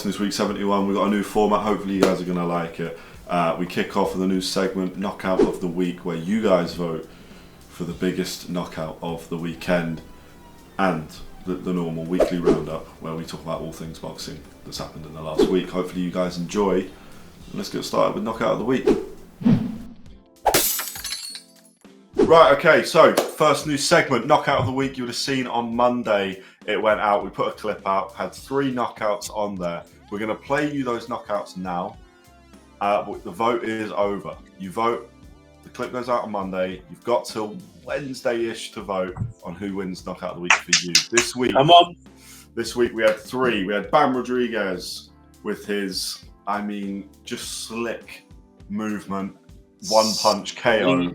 boxing this week, 71. We've got a new format. Hopefully you guys are going to like it. We kick off with a new segment, Knockout of the Week, where you guys vote for the biggest knockout of the weekend, and the normal weekly roundup where we talk about all things boxing that's happened in the last week. Hopefully you guys enjoy. Let's get started with Knockout of the Week. Right, okay, so first new segment, Knockout of the Week. You would have seen on Monday it went out. We put a clip out, had 3 knockouts on there. We're going to play you those knockouts now. The vote is over. You vote, the clip goes out on Monday. You've got till Wednesday-ish to vote on who wins Knockout of the Week for you. This week, come on. This week we had 3. We had Bam Rodriguez with his, just slick movement, one-punch KO.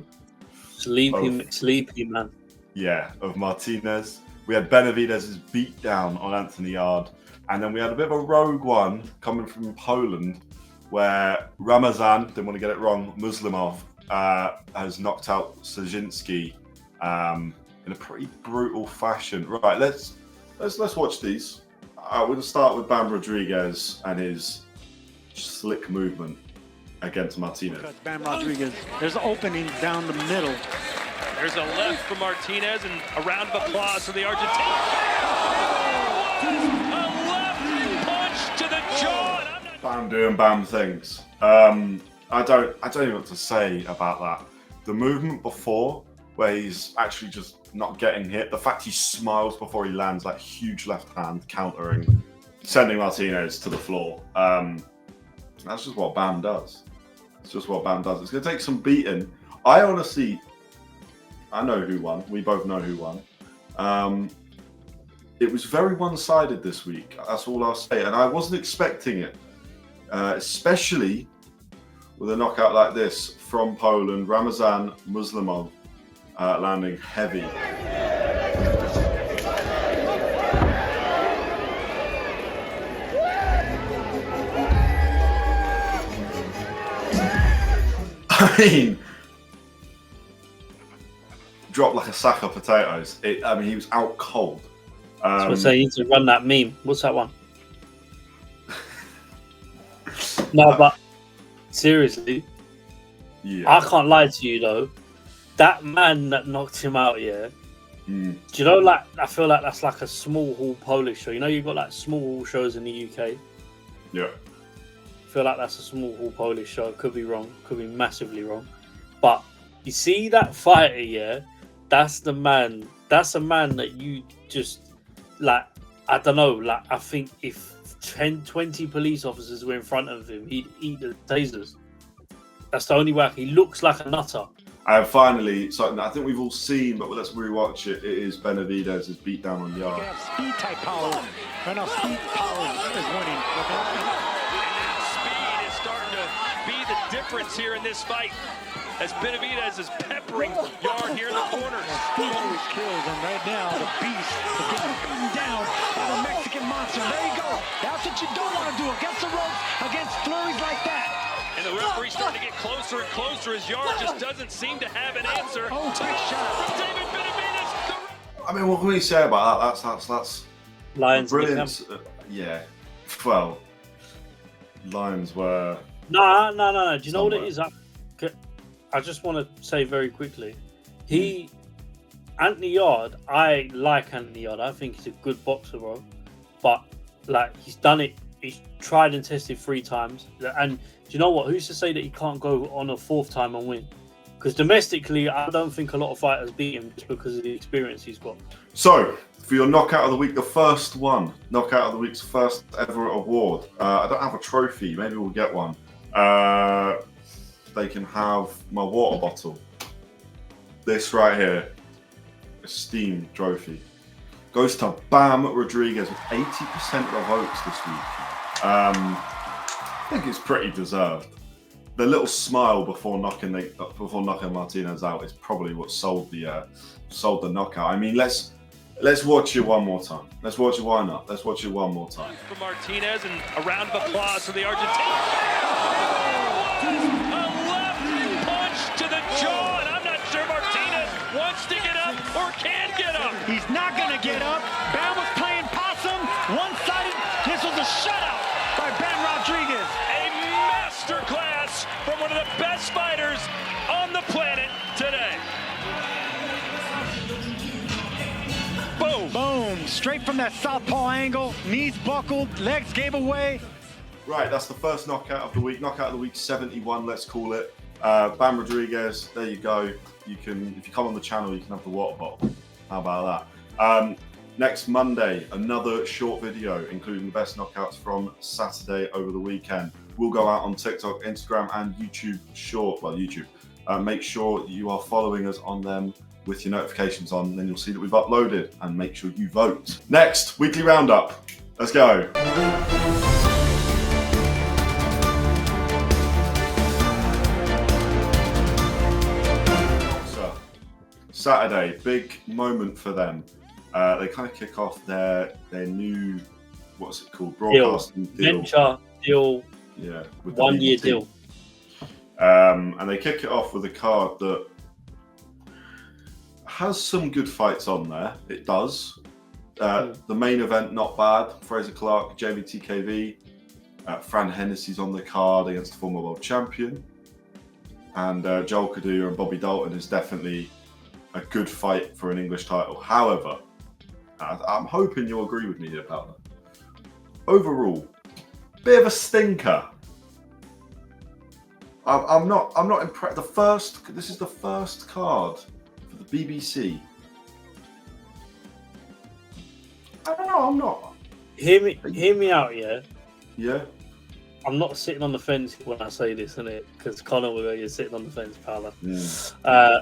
Sleepy, man. Yeah, of Martinez. We had Benavidez's beatdown on Anthony Yarde. And then we had a bit of a rogue one coming from Poland where Ramazan, didn't want to get it wrong, Muslimov, has knocked out Sajinski in a pretty brutal fashion. Right, let's watch these. We're going to start with Bam Rodriguez and his slick movement against Martinez. Bam Rodriguez, there's an opening down the middle. There's a left for Martinez and a round of applause for the Argentine. A left punch to the jaw. Bam doing Bam things. I don't even know what to say about that. The movement before, where he's actually just not getting hit. The fact he smiles before he lands, that huge left hand countering, sending Martinez to the floor. That's just what Bam does. It's just what Bam does. It's going to take some beating. I know who won. We both know who won. It was very one-sided this week. That's all I'll say. And I wasn't expecting it, especially with a knockout like this from Poland. Ramazan Muslimov landing heavy. Dropped like a sack of potatoes. He was out cold. So you need to run that meme. What's that one? No, but seriously, yeah. I can't lie to you though. That man that knocked him out, do you know, like, I feel like that's like a small hall Polish show. You know, you've got like small hall shows in the UK. Yeah. I feel like that's a small hall Polish show. Could be wrong. Could be massively wrong. But you see that fighter, that's the man. That's a man that you just, like, I don't know. Like, I think if 20 police officers were in front of him, he'd eat the tasers. That's the only way. He looks like a nutter. And finally, something I think we've all seen, but let's rewatch it. It is Benavidez's beatdown on Yarde. Speed type power. Right now, speed power is winning. Speed is starting to be the difference here in this fight, as Benavidez is peppering Yarde here in the corner. Speed always kills, and right now the beast is getting beaten down by the Mexican monster. There you go. That's what you don't want to do against the ropes, against flurries like that. And the referee's starting to get closer and closer as Yarde just doesn't seem to have an answer. Oh, big shot. David Benavidez. What can we say about that? That's Lions. brilliant. Yeah. Well, Lions were. No. Do you know what it is? I just want to say very quickly. Anthony Yarde, I like Anthony Yarde. I think he's a good boxer, bro. But, like, he's done it. He's tried and tested 3 times. And do you know what? Who's to say that he can't go on a 4th time and win? Because domestically, I don't think a lot of fighters beat him just because of the experience he's got. So, for your Knockout of the Week, the first one, Knockout of the Week's first ever award. I don't have a trophy. Maybe we'll get one. They can have my water bottle. This right here, esteemed trophy, goes to Bam Rodriguez with 80% of the votes this week. I think it's pretty deserved. The little smile before knocking Martinez out is probably what sold the knockout. Let's watch it one more time. Let's watch it. Why not? Let's watch it one more time. For Martinez and a round of applause for the Argentine. A left punch to the jaw, and I'm not sure Martinez wants to get up or can get up. He's not going to get up. Bam was playing possum, one-sided. This was a shutout by from one of the best fighters on the planet today. Boom. Boom. Straight from that southpaw angle. Knees buckled. Legs gave away. Right, that's the first knockout of the week. Knockout of the week 71, let's call it. Bam Rodriguez, there you go. You can, if you come on the channel, you can have the water bottle. How about that? Next Monday, another short video, including the best knockouts from Saturday over the weekend. We'll go out on TikTok, Instagram, and YouTube short. Well, YouTube. Make sure you are following us on them with your notifications on, then you'll see that we've uploaded, and make sure you vote. Next, weekly roundup. Let's go. Saturday, big moment for them. They kind of kick off their new, what's it called, broadcasting deal. Venture deal. Yeah, with 1 year deal. And they kick it off with a card that has some good fights on there. It does. The main event, not bad. Frazer Clarke, Jeamie TKV. Fran Hennessy's on the card against the former world champion. And Joel Kaduya and Bobby Dalton is definitely a good fight for an English title. However, I'm hoping you'll agree with me about that. Overall, bit of a stinker. I'm not impressed. This is the first card for the BBC. I don't know. I'm not. Hear me out, yeah. Yeah. I'm not sitting on the fence when I say this, innit? Because Conor will go, "You're sitting on the fence, pal." Yeah.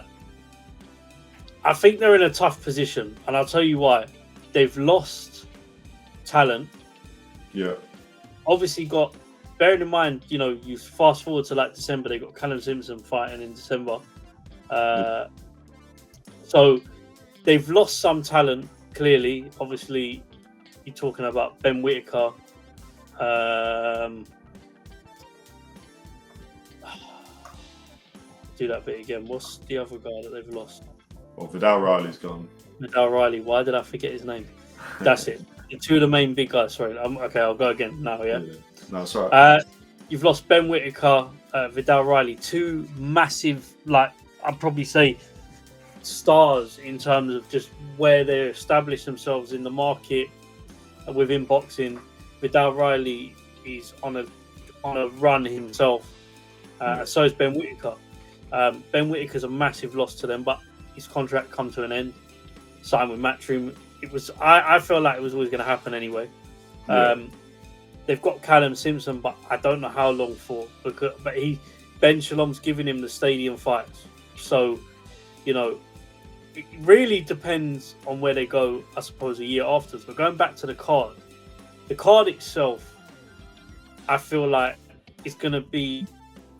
I think they're in a tough position, and I'll tell you why. They've lost talent. Yeah. Obviously, bearing in mind, you fast forward to like December, they got Callum Simpson fighting in December. So they've lost some talent, clearly. Obviously, you're talking about Ben Whittaker. Do that bit again. What's the other guy that they've lost? Well, Vidal Riley's gone. Vidal Riley. Why did I forget his name? That's it. The two of the main big guys. Sorry. Okay, I'll go again now. Yeah. No, sorry. You've lost Ben Whittaker, Vidal Riley. Two massive, I'd probably say, stars in terms of just where they established themselves in the market within boxing. Vidal Riley is on a run himself. So is Ben Whittaker. Ben Whittaker's a massive loss to them, but his contract come to an end. Signed with Matchroom. I feel like it was always going to happen anyway. Yeah. They've got Callum Simpson, but I don't know how long for. But Ben Shalom's giving him the stadium fights, so it really depends on where they go. I suppose a year afterwards. But going back to the card itself, I feel like it's going to be.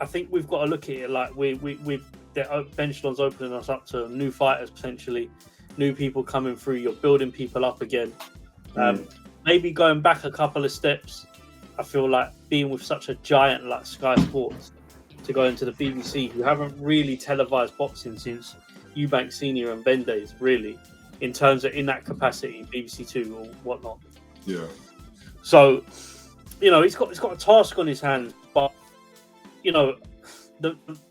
I think we've got to look at it like Ben Shalom's opening us up to new fighters potentially, new people coming through. You're building people up again. Maybe going back a couple of steps. I feel like being with such a giant like Sky Sports to go into the BBC, who haven't really televised boxing since Eubank Senior and Ben days, really, in terms of in that capacity, BBC Two or whatnot. Yeah. So, he's got a task on his hands, but the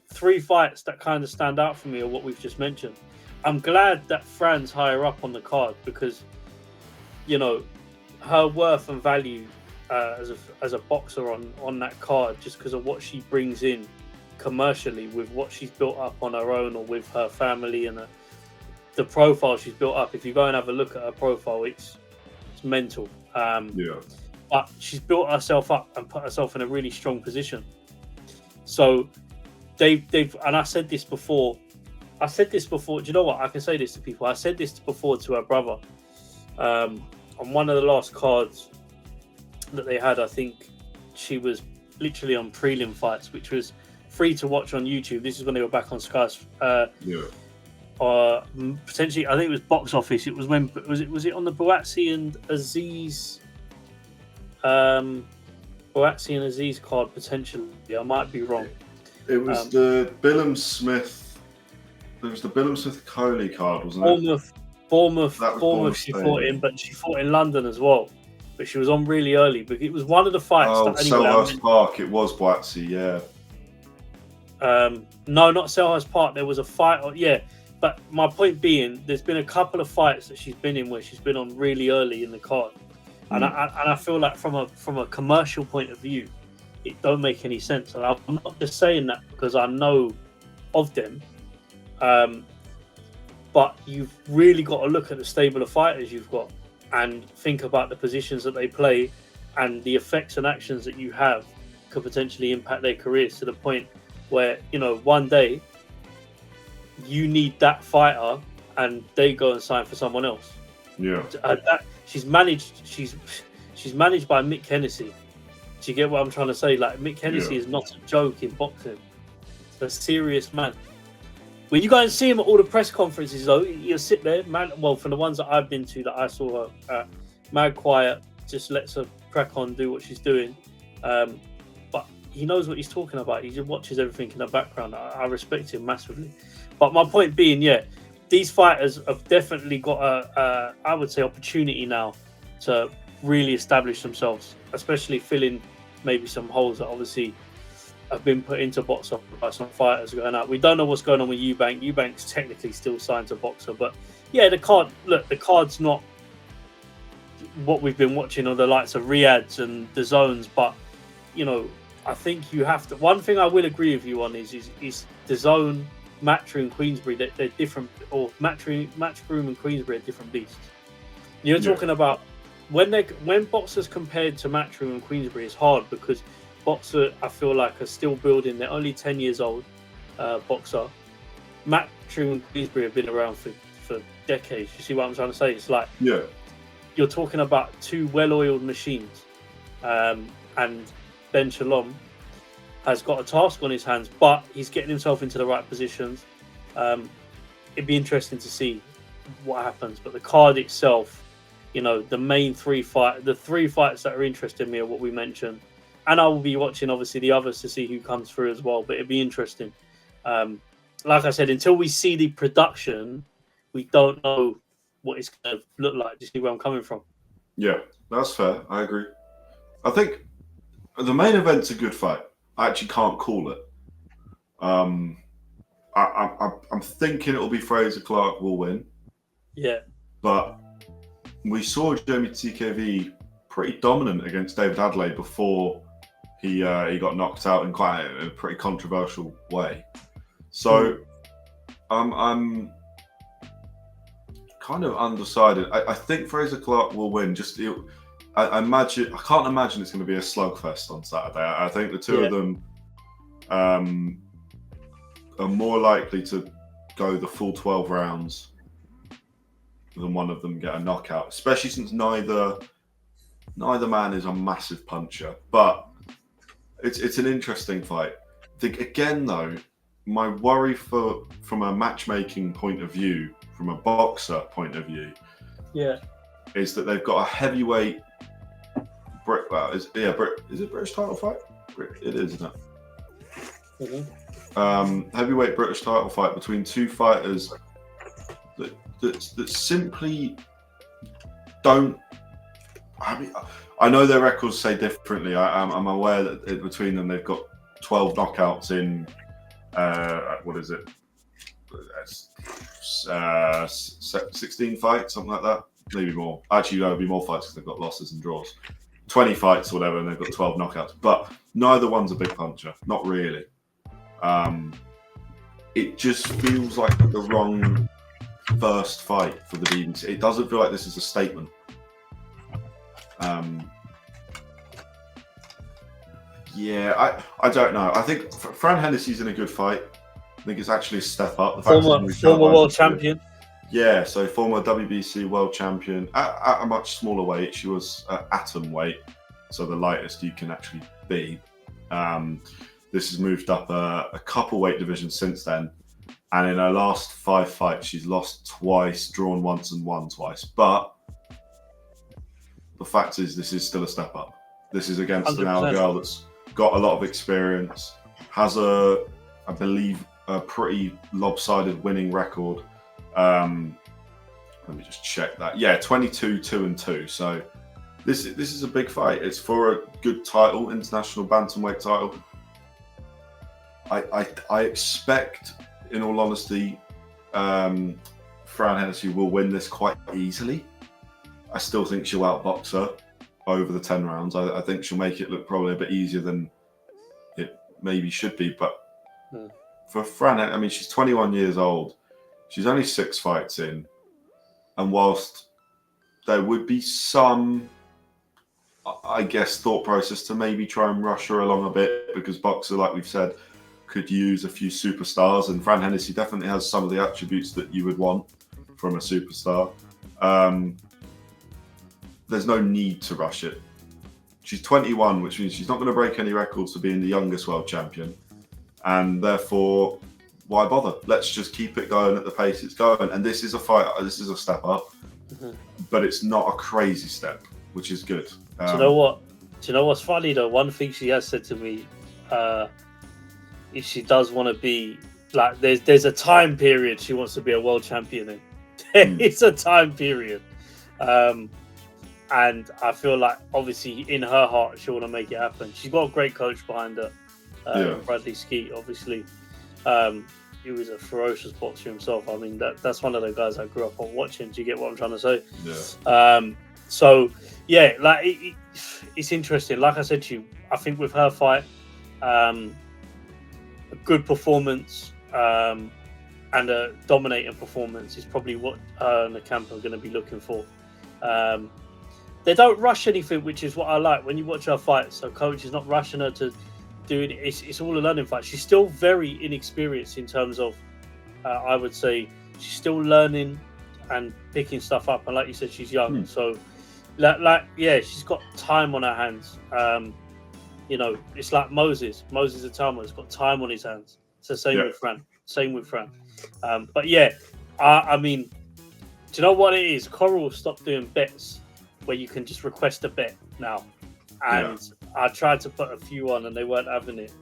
three fights that kind of stand out for me are what we've just mentioned. I'm glad that Fran's higher up on the card because, her worth and value as a boxer on that card, just because of what she brings in commercially with what she's built up on her own or with her family and the profile she's built up. If you go and have a look at her profile, it's mental. But she's built herself up and put herself in a really strong position. So they've and I said this before. Do you know what? I can say this to people. I said this before to her brother on one of the last cards that they had. I think she was literally on prelim fights, which was free to watch on YouTube. This is when they were back on Sky. Potentially, I think it was Box Office. It was when was it on the Boatsi and Aziz? Boatsi and Aziz card potentially. I might be wrong. It was the Billum Smith. It was the Billum Smith Coley card, wasn't it? Bournemouth. She fought in, but she fought in London as well. But she was on really early. But it was one of the fights. Selhurst Park. It was Boatsi, yeah. No, not Selhurst Park. There was a fight. Yeah, but my point being, there's been a couple of fights that she's been in where she's been on really early in the card, and I feel like from a commercial point of view, it don't make any sense. And I'm not just saying that because I know of them, but you've really got to look at the stable of fighters you've got and think about the positions that they play and the effects and actions that you have could potentially impact their careers to the point where, you know, one day you need that fighter and they go and sign for someone else. Yeah. She's managed by Mick Hennessy. Do you get what I'm trying to say? Like, Mick Hennessy is not a joke in boxing. It's a serious man. When you go and see him at all the press conferences, though, you'll sit there, man. Well, from the ones that I've been to, that I saw her mad quiet, just lets her crack on, do what she's doing. But he knows what he's talking about. He just watches everything in the background. I respect him massively. But my point being, yeah, these fighters have definitely got I would say, opportunity now to really establish themselves, especially filling maybe some holes that obviously have been put into boxer by some fighters going out. We don't know what's going on with Eubank. Eubank's technically still signed to boxer, but yeah, the card's not what we've been watching, or the likes of Riyadh's and the zones. But you know, I think you have to. One thing I will agree with you on is the zone, Matchroom, Queensbury. They're different, or Matchroom and Queensbury are different beasts. You're talking about when boxers compared to Matchroom and Queensbury is hard because boxer, I feel like, are still building. They're only 10 years old. Boxer, Matchroom and Queensbury have been around for decades. You see what I'm trying to say? It's like you're talking about two well-oiled machines, and Ben Shalom has got a task on his hands, but he's getting himself into the right positions. It'd be interesting to see what happens, but the card itself, you know, the main three fights that are interesting me are what we mentioned. And I will be watching, obviously, the others to see who comes through as well. But it'd be interesting. Like I said, until we see the production, we don't know what it's going to look like. Do you see where I'm coming from? Yeah, that's fair. I agree. I think the main event's a good fight. I actually can't call it. I'm thinking it'll be Frazer Clarke will win. Yeah. But we saw Jeamie TKV pretty dominant against David Adelaide before he got knocked out in quite a pretty controversial way. So I'm kind of undecided. I think Frazer Clarke will win. I can't imagine it's going to be a slugfest on Saturday. I think the two of them are more likely to go the full 12 rounds than one of them get a knockout, especially since neither man is a massive puncher. But it's an interesting fight. I think, again, though, my worry from a matchmaking point of view, from a boxer point of view, is that they've got a heavyweight. Is it British title fight? It is, isn't it? Mm-hmm. Heavyweight British title fight between two fighters that simply don't. I mean, I know their records say differently. I'm aware that between them they've got 12 knockouts in what is it? 16 fights, something like that. Maybe more. Actually, there'll be more fights because they've got losses and draws. 20 fights or whatever, and they've got 12 knockouts. But neither one's a big puncher. Not really. It just feels like the wrong first fight for the BBC. It doesn't feel like this is a statement. I don't know. I think Fran Hennessy's in a good fight. I think it's actually a step up. Former world champion. Yeah, so former WBC world champion at a much smaller weight. She was atom weight, so the lightest you can actually be. This has moved up a couple weight divisions since then. And in her last 5 fights, she's lost twice, drawn once, and won twice. But the fact is, this is still a step up. This is against an old girl that's got a lot of experience, has I believe, a pretty lopsided winning record. Let me just check that. Yeah, 22-2-2. So this is a big fight. It's for a good title, international bantamweight title. I expect, in all honesty, Fran Hennessy will win this quite easily. I still think she'll outbox her over the 10 rounds. I think she'll make it look probably a bit easier than it maybe should be. But for Fran, I mean, she's 21 years old. She's only 6 fights in. And whilst there would be some, I guess, thought process to maybe try and rush her along a bit, because Boxer, like we've said, could use a few superstars, and Fran Hennessy definitely has some of the attributes that you would want from a superstar. There's no need to rush it. She's 21, which means she's not going to break any records for being the youngest world champion, and therefore, why bother? Let's just keep it going at the pace it's going. And this is a fight. This is a step up, but it's not a crazy step, which is good. Do you know what? Do you know what's funny though? One thing she has said to me, if she does want to be like, there's a time period she wants to be a world champion in. It's a time period, and I feel like obviously in her heart she'll want to make it happen. She's got a great coach behind her, Bradley Skeet, obviously. He was a ferocious boxer himself. I mean, that's one of the guys I grew up on watching. Do you get what I'm trying to say? Yeah. So yeah, like it's interesting. Like I said to you, I think with her fight, a good performance and a dominating performance is probably what her and the camp are going to be looking for. They don't rush anything, which is what I like when you watch her fight. So coach is not rushing her to do it. It's all a learning fight. She's still very inexperienced in terms of, I would say, she's still learning and picking stuff up. And like you said, she's young. So, she's got time on her hands. It's like Moses. Moses Atama has got time on his hands. It's the same with Fran. But yeah, I mean, do you know what it is? Coral will stop doing bets where you can just request a bet now. And I tried to put a few on and they weren't having it.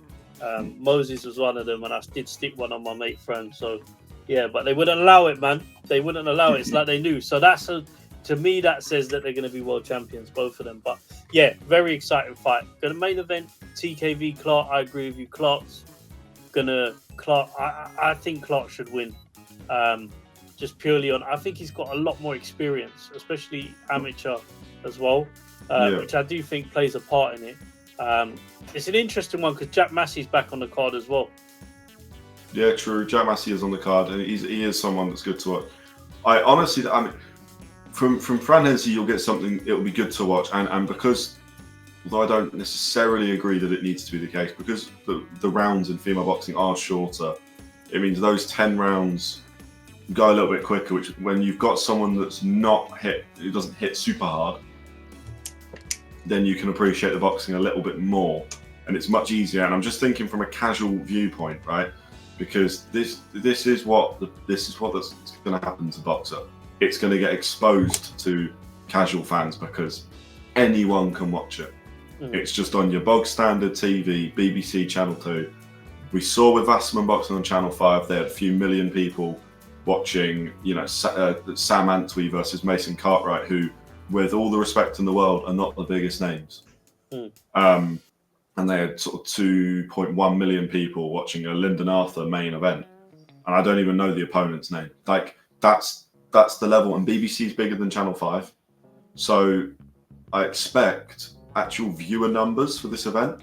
Moses was one of them, and I did stick one on my mate friend. So yeah, but they wouldn't allow it, man. They wouldn't allow it. It's like they knew. So to me, that says that they're going to be world champions, both of them. But yeah, very exciting fight. Going to main event, TKV Clarke. I agree with you. I think Clarke should win. Just purely on, I think he's got a lot more experience, especially amateur as well, which I do think plays a part in it. It's an interesting one because Jack Massey's back on the card as well. Yeah, true. Jack Massey is on the card, and he is someone that's good to watch. I mean, from Fran Hennessy, you'll get something. It'll be good to watch, and because, although I don't necessarily agree that it needs to be the case, because the rounds in female boxing are shorter, it means those 10 rounds go a little bit quicker. Which, when you've got someone that's not hit, who doesn't hit super hard, then you can appreciate the boxing a little bit more, and it's much easier. And I'm just thinking from a casual viewpoint, right? Because this is what that's going to happen to boxer. It's going to get exposed to casual fans because anyone can watch it. It's just on your bog standard TV, BBC Channel 2. We saw with Wasserman Boxing on Channel 5, they had a few million people watching, Sam Antwi versus Mason Cartwright, who, with all the respect in the world, are not the biggest names. And they had sort of 2.1 million people watching a Lyndon Arthur main event. And I don't even know the opponent's name. Like, that's the level. And BBC's bigger than Channel 5. So I expect actual viewer numbers for this event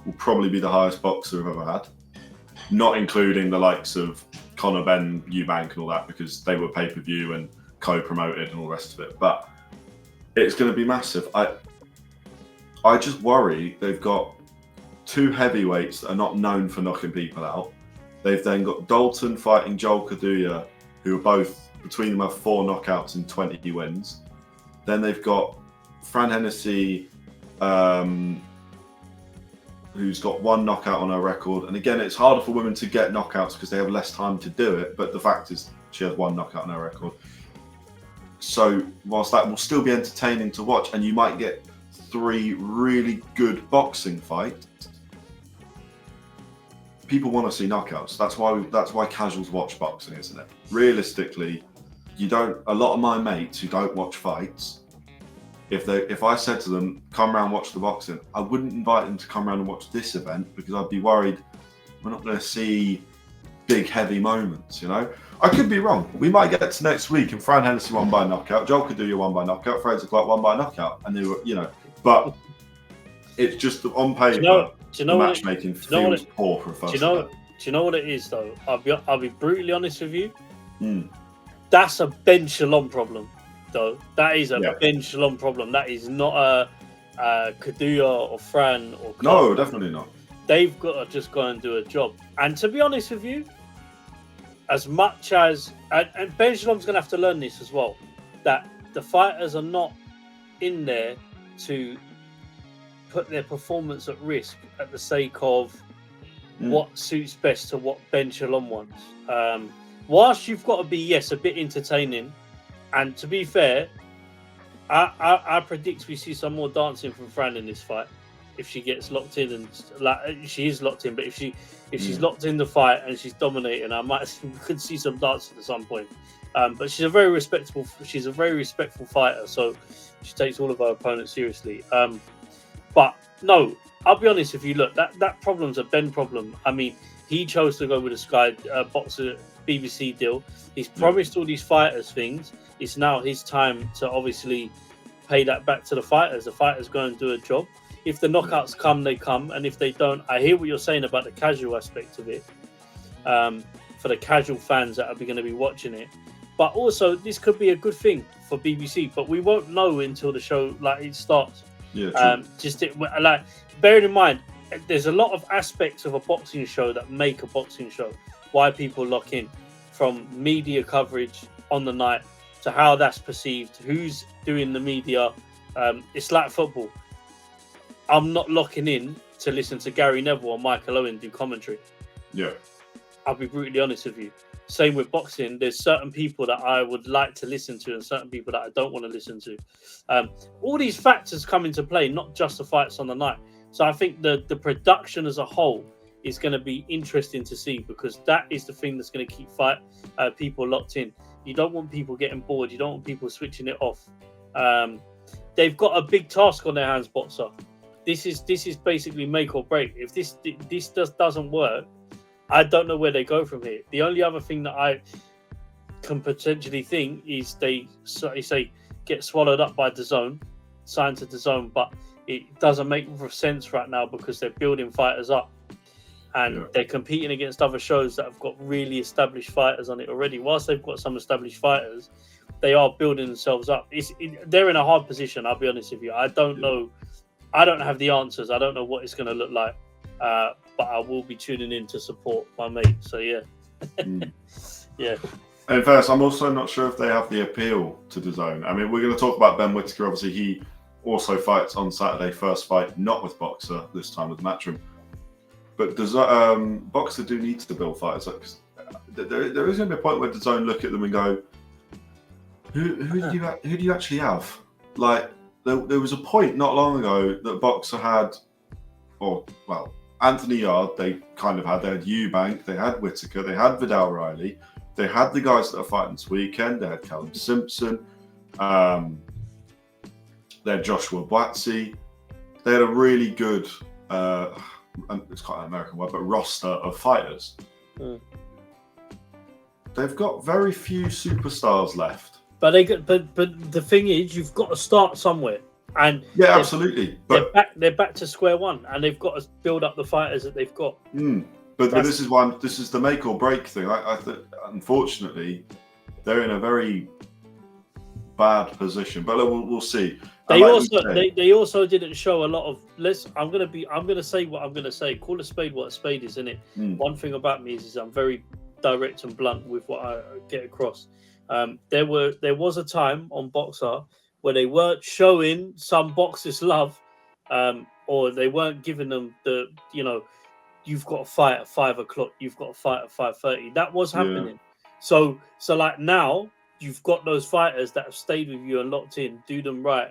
will probably be the highest boxer we've ever had. Not including the likes of Conor Benn, Eubank and all that, because they were pay-per-view and co-promoted and all the rest of it. But it's going to be massive. I just worry they've got 2 heavyweights that are not known for knocking people out. They've then got Dalton fighting Joel Kaduya, who are both, between them, have 4 knockouts and 20 wins. Then they've got Fran Hennessy, who's got 1 knockout on her record. And again, it's harder for women to get knockouts because they have less time to do it. But the fact is, she has 1 knockout on her record. So whilst that will still be entertaining to watch, and you might get 3 really good boxing fights, people want to see knockouts. That's why casuals watch boxing, isn't it? Realistically, a lot of my mates who don't watch fights, if I said to them, come round watch the boxing, I wouldn't invite them to come round and watch this event because I'd be worried We're not going to see big, heavy moments, you know? I could be wrong. We might get to next week and Fran Hennessy won by knockout. Joel could do your 1 by knockout. Frazer Clarke won by knockout. And they were, you know, but it's just on paper, the matchmaking feels poor for a first event. Do you know what it is, though? I'll be brutally honest with you. That's a Ben Shalom problem, though. That is a Ben Shalom problem. That is not a Kaduya or Fran or Clarke. No, definitely not. They've got to just go and do a job. And to be honest with you, as much as and Ben Shalom's going to have to learn this as well, that the fighters are not in there to put their performance at risk at the sake of what suits best to what Ben Shalom wants. Whilst you've got to be, yes, a bit entertaining, and to be fair, I predict we see some more dancing from Fran in this fight if she gets locked in, and like she is locked in. But if she's locked in the fight and she's dominating, we could see some dancing at some point. But she's a very respectful fighter, so she takes all of her opponents seriously. But no, I'll be honest with you. Look, that problem's a Ben problem. I mean, he chose to go with a Sky Boxer BBC deal. He's promised all these fighters things. It's now his time to obviously pay that back to the fighters. The fighters go and do a job. If the knockouts come, they come, and if they don't, I hear what you're saying about the casual aspect of it. For the casual fans that are going to be watching it, but also this could be a good thing for BBC. But we won't know until the show it starts. Yeah. Bearing in mind, there's a lot of aspects of a boxing show that make a boxing show. Why people lock in, from media coverage on the night to how that's perceived, who's doing the media. It's like football. I'm not locking in to listen to Gary Neville or Michael Owen do commentary. Yeah. I'll be brutally honest with you. Same with boxing. There's certain people that I would like to listen to and certain people that I don't want to listen to. All these factors come into play, not just the fights on the night. So I think the production as a whole is going to be interesting to see, because that is the thing that's going to keep people locked in. You don't want people getting bored. You don't want people switching it off. They've got a big task on their hands, Boxer. This is basically make or break. If this just doesn't work, I don't know where they go from here. The only other thing that I can potentially think is they say get swallowed up by DAZN, signed to DAZN, but it doesn't make sense right now because they're building fighters up and they're competing against other shows that have got really established fighters on it already. Whilst they've got some established fighters, they are building themselves up. They're in a hard position, I'll be honest with you. I don't know. I don't have the answers. I don't know what it's going to look like. But I will be tuning in to support my mate. So, yeah. Yeah. And first, I'm also not sure if they have the appeal to DAZN. I mean, we're going to talk about Ben Whittaker. Obviously, he also fights on Saturday. First fight, not with Boxer, this time with Matchroom. But does Boxer do need to build fighters? There is going to be a point where DAZN look at them and go, who do you actually have? Like, there was a point not long ago that Boxer had, Anthony Yarde, they had Eubank, they had Whittaker, they had Vidal Riley, they had the guys that are fighting this weekend, they had Callum Simpson, they had Joshua Boatsy. They had a really good, it's quite an American word, but roster of fighters. They've got very few superstars left. But the thing is, you've got to start somewhere. And yeah, absolutely. But they're back to square one, and they've got to build up the fighters that they've got. But this is the make or break thing. I unfortunately, they're in a very bad position. But we'll see. They also didn't show a lot of. I'm gonna say what I'm gonna say. Call a spade what a spade is, isn't it? One thing about me is I'm very direct and blunt with what I get across. There was a time on Boxer where they weren't showing some boxers love, or they weren't giving them the, you've got to fight at 5 o'clock, you've got to fight at 5:30. That was happening. So like now you've got those fighters that have stayed with you and locked in, do them right,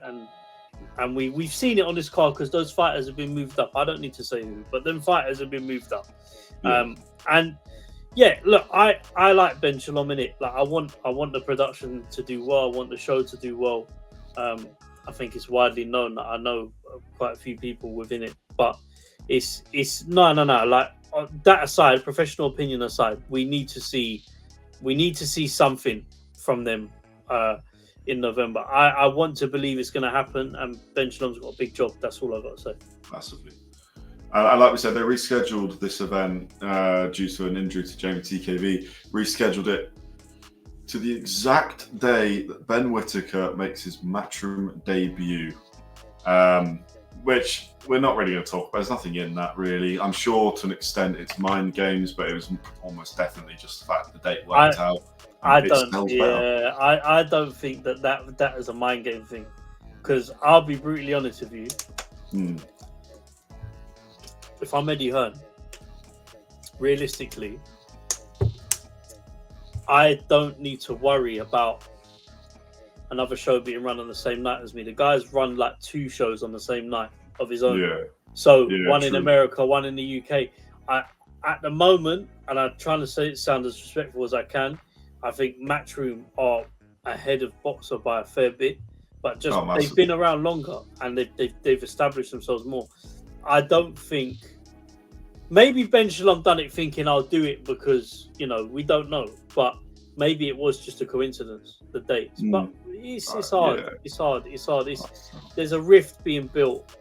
and we've seen it on this card because those fighters have been moved up. I don't need to say who, but them fighters have been moved up. And yeah, look, I like Ben Shalom in it. Like I want the production to do well. I want the show to do well. I think it's widely known that I know quite a few people within it, but it's no. Like that aside, professional opinion aside, we need to see something from them in November. I want to believe it's going to happen, and Ben Shalom's got a big job. That's all I've got to say. Massively. And like we said, they rescheduled this event due to an injury to Jeamie TKV. Rescheduled it to the exact day that Ben Whittaker makes his Matchroom debut, which we're not really going to talk about. There's nothing in that, really. I'm sure to an extent it's mind games, but it was almost definitely just the fact the date worked out. I don't think that is a mind game thing, because I'll be brutally honest with you. If I'm Eddie Hearn, realistically, I don't need to worry about another show being run on the same night as me. The guy's run like 2 shows on the same night of his own. Yeah. So one true. in America, one in the UK. At the moment, and I'm trying to sound as respectful as I can, I think Matchroom are ahead of Boxer by a fair bit, but just they've been around longer and they've established themselves more. I don't think. Maybe Ben Shalom done it thinking I'll do it because, we don't know. But maybe it was just a coincidence, the dates. But it's hard. Yeah. It's hard. There's a rift being built.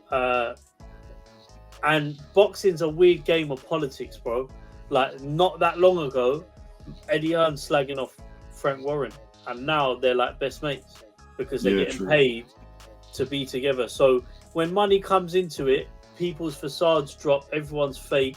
And boxing's a weird game of politics, bro. Like, not that long ago, Eddie Hearn slagging off Frank Warren. And now they're like best mates because they're getting paid to be together. So when money comes into it, people's facades drop, everyone's fake.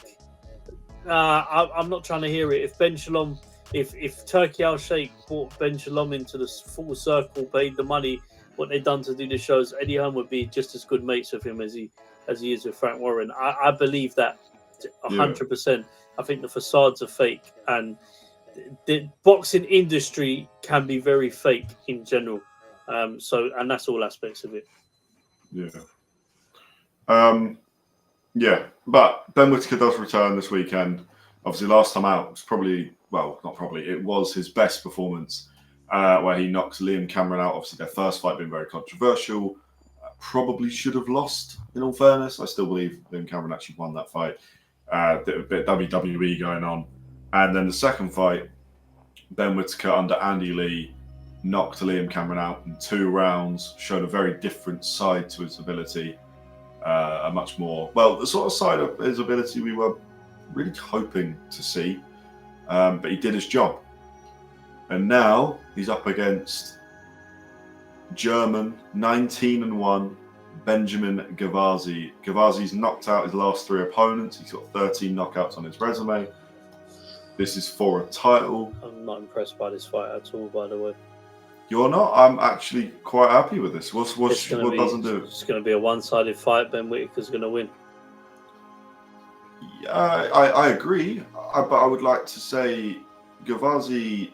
I'm not trying to hear it. If Ben Shalom, if Turkey Al Sheikh brought Ben Shalom into the full circle, paid the money, what they've done to do the shows, Eddie Hearn would be just as good mates with him as he is with Frank Warren. I believe that 100%. I think the facades are fake, and the boxing industry can be very fake in general. And that's all aspects of it. But Ben Whittaker does return this weekend. Obviously, last time out was it was his best performance, where he knocks Liam Cameron out. Obviously, their first fight being very controversial. Probably should have lost, in all fairness. I still believe Liam Cameron actually won that fight. A bit of WWE going on. And then the second fight, Ben Whittaker under Andy Lee knocked Liam Cameron out in 2 rounds, showed a very different side to his ability. A much more, the sort of side of his ability we were really hoping to see. But he did his job. And now he's up against German, 19-1, Benjamin Gavazi. Gavazi's knocked out his last 3 opponents. He's got 13 knockouts on his resume. This is for a title. I'm not impressed by this fight at all, by the way. You're not? I'm actually quite happy with this. What doesn't do? It's going to be a one-sided fight. Ben Whittaker's going to win. Yeah, I agree. But I would like to say Gavazi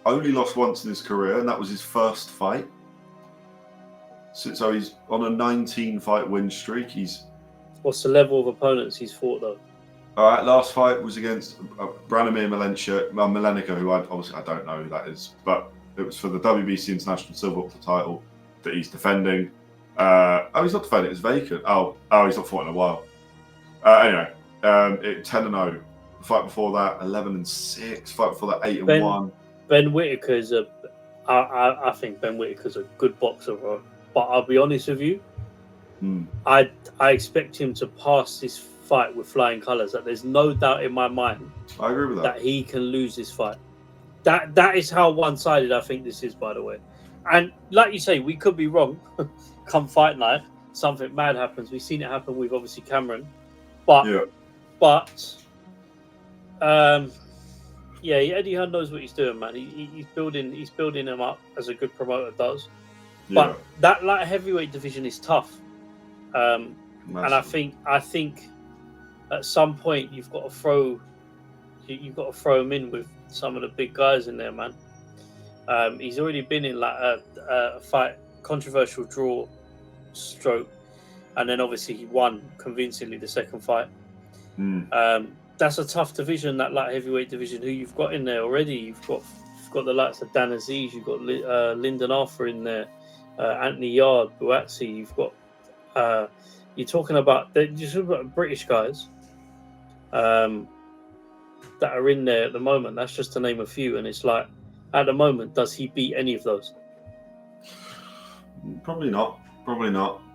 only lost once in his career, and that was his first fight. So he's on a 19-fight win streak. What's the level of opponents he's fought, though? All right, last fight was against Branimir Malenica, who I don't know who that is, but it was for the WBC International Silverwater title that he's defending. He's not defending; it's vacant. Oh, he's not fought in a while. Anyway, 10-0. The fight before that, 11-6. Fight before that, 8-1. Ben Whittaker's I think Ben Whittaker's a good boxer, bro. But I'll be honest with you, I expect him to pass this fight with flying colours. That there's no doubt in my mind. I agree with that. That he can lose this fight. That is how one-sided I think this is, by the way. And like you say, we could be wrong. Come fight night, something mad happens. We've seen it happen with obviously Cameron, Eddie Hearn knows what he's doing, man. He's building him up as a good promoter does. Yeah. But that light heavyweight division is tough, and I think at some point you've got to throw him in with some of the big guys in there, man. He's already been in like a fight, controversial draw, stroke, and then obviously he won convincingly the second fight. That's a tough division, that light heavyweight division. Who you've got in there already? You've got the likes of Dan Aziz, you've got Lyndon Arthur in there, Anthony Yarde, Buatsi. You've got you're talking about British guys. that are in there at the moment. That's just to name a few, and it's like at the moment, does he beat any of those? Probably not.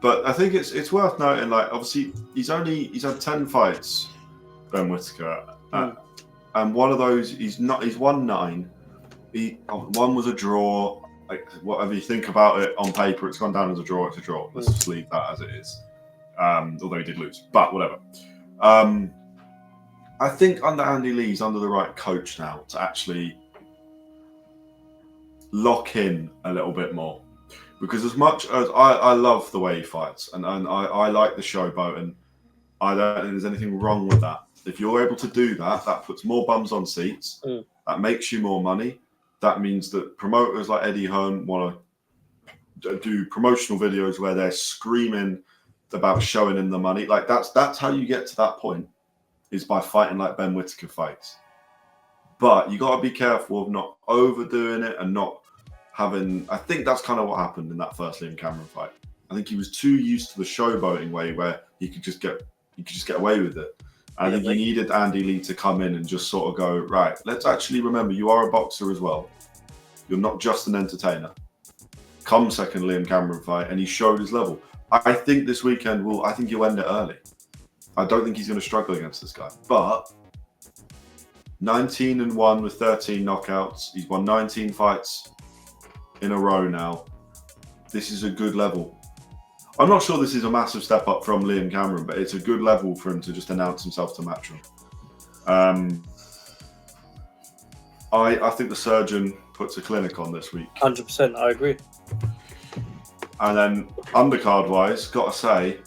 But I think it's worth noting. Like, obviously, he's had 10 fights, Ben Whittaker, and one of those he's won 9. One was a draw. Like, whatever you think about it on paper, it's gone down as a draw. It's a draw. Let's just leave that as it is. Although he did lose, but whatever. I think under Andy Lee, he's under the right coach now to actually lock in a little bit more. Because as much as I love the way he fights, and I like the showboat, and I don't think there's anything wrong with that. If you're able to do that, that puts more bums on seats. That makes you more money. That means that promoters like Eddie Hearn want to do promotional videos where they're screaming about showing in the money. Like, that's how you get to that point, is by fighting like Ben Whittaker fights. But you got to be careful of not overdoing it and not having. I think that's kind of what happened in that first Liam Cameron fight. I think he was too used to the showboating way where he could just get away with it. And I think he needed Andy Lee to come in and just sort of go, right, let's actually remember you are a boxer as well. You're not just an entertainer. Come second Liam Cameron fight, and he showed his level. I think this weekend I think he'll end it early. I don't think he's going to struggle against this guy. But 19-1 with 13 knockouts. He's won 19 fights in a row now. This is a good level. I'm not sure this is a massive step up from Liam Cameron, but it's a good level for him to just announce himself to Matchroom. I think the surgeon puts a clinic on this week. 100%, I agree. And then undercard wise, gotta say,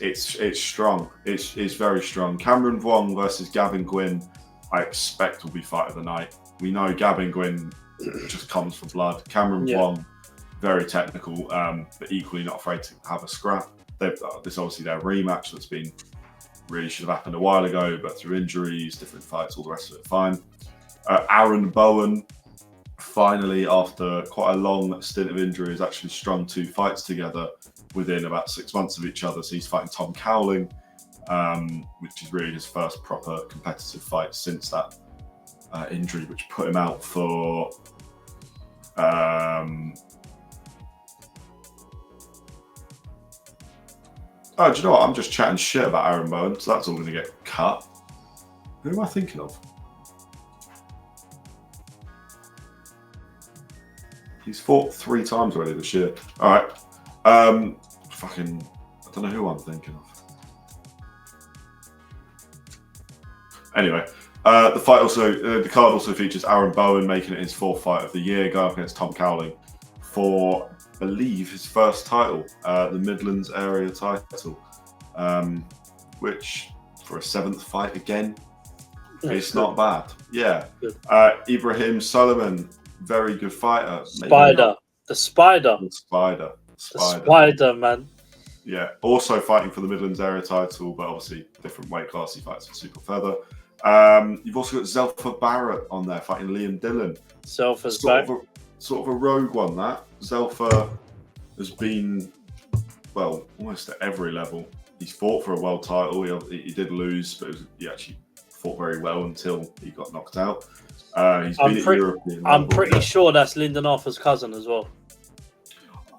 it's strong. It's very strong. Cameron Vuong versus Gavin Gwynn, I expect will be fight of the night. We know Gavin Gwynn just comes for blood. Cameron Vuong, very technical, but equally not afraid to have a scrap. This is obviously their rematch that's been really should have happened a while ago, but through injuries, different fights, all the rest of it, fine. Aaron Bowen, finally, after quite a long stint of injury, has actually strung 2 fights together within about 6 months of each other. So he's fighting Tom Cowling, which is really his first proper competitive fight since that injury, which put him out for oh, do you know what? I'm just chatting shit about Aaron Bowen, so that's all going to get cut. Who am I thinking of? He's fought 3 times already this year. All right. I don't know who I'm thinking of. Anyway, the card also features Aaron Bowen making it his 4th fight of the year, going up against Tom Cowling for, I believe, his first title, the Midlands area title, which for a 7th fight again, it's not bad. Yeah. Ibrahim Solomon, very good fighter. The Spider, man. Yeah, also fighting for the Midlands area title, but obviously different weight class. He fights at super feather. You've also got Zelfa Barrett on there fighting Liam Dillon. Zelfa's back. Sort of a rogue one, that. Zelfa has been, well, almost at every level. He's fought for a world title. He did lose, but he actually fought very well until he got knocked out. He's been at European level. I'm pretty sure that's Lyndon Arthur's cousin as well.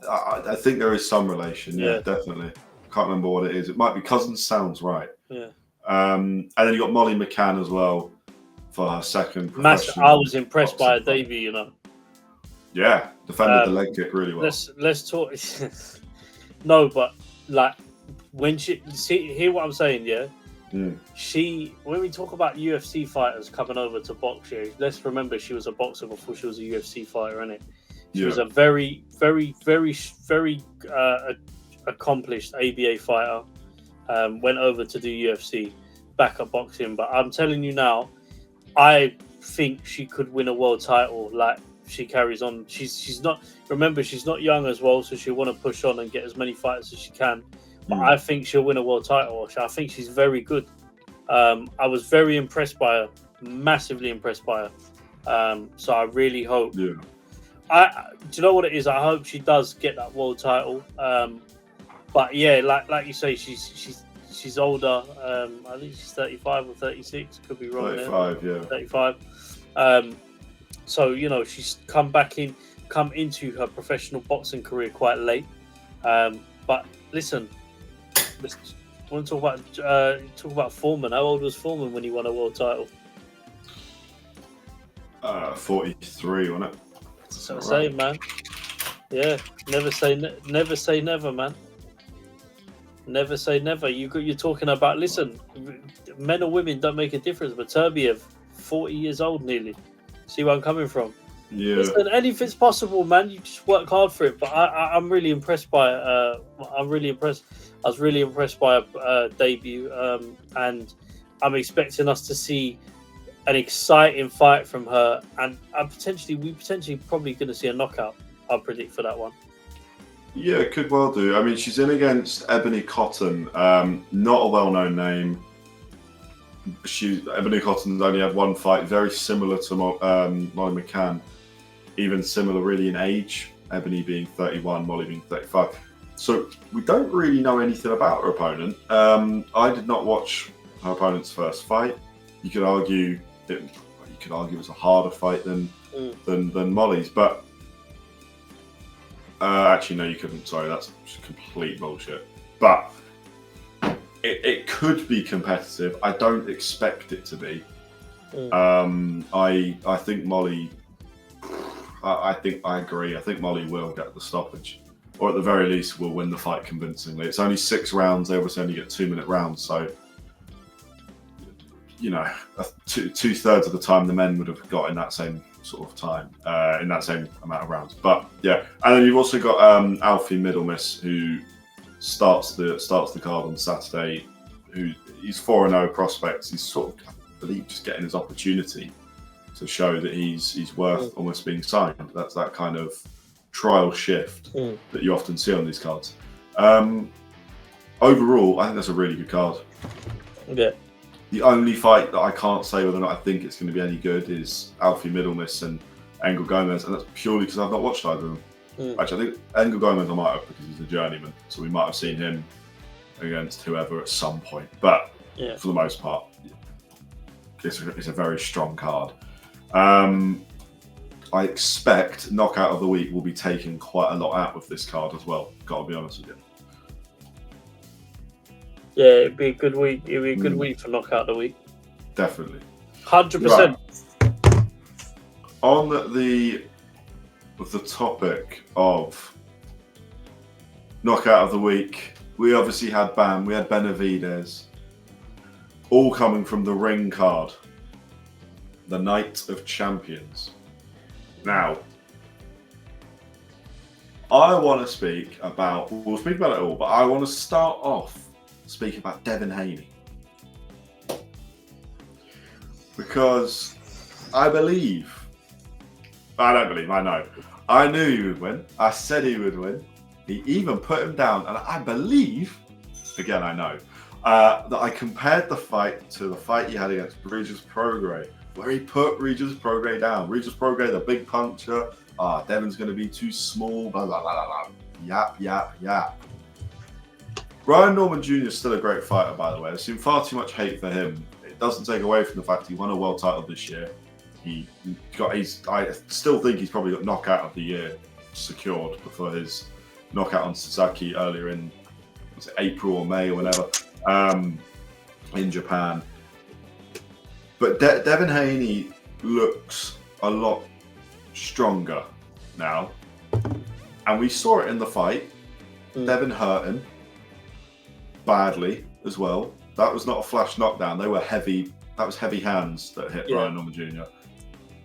I think there is some relation, yeah, definitely. Can't remember what it is. It might be cousins, sounds right. Yeah. And then you got Molly McCann as well for her second professional. I was impressed by her debut, you know. Yeah, defended the leg kick really well. Let's talk. No, but like when hear what I'm saying, yeah. When we talk about UFC fighters coming over to box here, let's remember she was a boxer before she was a UFC fighter, innit? She was a very, very, very, very accomplished ABA fighter. Went over to do UFC, back at boxing. But I'm telling you now, I think she could win a world title. Like she carries on. She's not. Remember, she's not young as well, so she'll want to push on and get as many fights as she can. But I think she'll win a world title. I think she's very good. I was very impressed by her, massively impressed by her. So I really hope. Yeah. Do you know what it is? I hope she does get that world title. But yeah, like you say, she's she's older. I think she's 35 or 36. Could be wrong. 35, there. yeah. 35. So she's come into her professional boxing career quite late. But listen, I want to talk about Foreman. How old was Foreman when he won a world title? 43, wasn't it? That's what I'm saying, man. Yeah, never say never, man. Never say never. You're talking about. Listen, men or women don't make a difference. But Turbiev, 40 years old nearly. See where I'm coming from? Yeah. Listen, anything's possible, man. You just work hard for it. But I'm really impressed by. I'm really impressed. I was really impressed by a debut, and I'm expecting us to see an exciting fight from her, and we potentially probably going to see a knockout. I'll predict for that one. Yeah, it could well do. I mean, she's in against Ebony Cotton, not a well-known name. Ebony Cotton's only had one fight, very similar to Molly McCann, even similar really in age. Ebony being 31, Molly being 35. So we don't really know anything about her opponent. I did not watch her opponent's first fight. You could argue it was a harder fight than Molly's, but actually no, you couldn't. Sorry, that's complete bullshit. But it could be competitive. I don't expect it to be. I think Molly. I agree. I think Molly will get the stoppage, or at the very least will win the fight convincingly. It's only 6 rounds. They obviously only get 2-minute rounds, so two-thirds of the time the men would have got in that same sort of time, in that same amount of rounds. But yeah, and then you've also got Alfie Middlemiss, who starts the card on Saturday. He's 4-0 prospects. He's sort of, I believe, just getting his opportunity to show that he's worth almost being signed. That's that kind of trial shift that you often see on these cards. Overall, I think that's a really good card. Yeah. The only fight that I can't say whether or not I think it's going to be any good is Alfie Middlemiss and Engel Gomez, and that's purely because I've not watched either of them. Actually, I think Engel Gomez I might have, because he's a journeyman, so we might have seen him against whoever at some point. But for the most part, it's a very strong card. I expect knockout of the week will be taking quite a lot out of this card as well. Got to be honest with you. Yeah, it'd be a good week. It'd be a good week for knockout of the week. Definitely. 100%. Right. On the topic of knockout of the week, we obviously had we had Benavidez, all coming from the ring card, the Night of Champions. Now, I want to speak about, we'll speak about it all, but I want to start off speaking about Devin Haney. Because I know. I knew he would win. I said he would win. He even put him down, and I believe, again I know, that I compared the fight to the fight he had against Regis Prograis, where he put Regis Prograis down. Regis Prograis, the big puncher. Devin's going to be too small, blah, blah, blah, blah, blah. Yap. Ryan Norman Jr. is still a great fighter, by the way. I've seen far too much hate for him. It doesn't take away from the fact he won a world title this year. I still think he's probably got knockout of the year secured before his knockout on Sasaki earlier in April or May or whatever, in Japan. But Devin Haney looks a lot stronger now, and we saw it in the fight. Devin hurt him badly as well. That was not a flash knockdown. They were heavy. That was heavy hands that hit Ryan Norman Jr.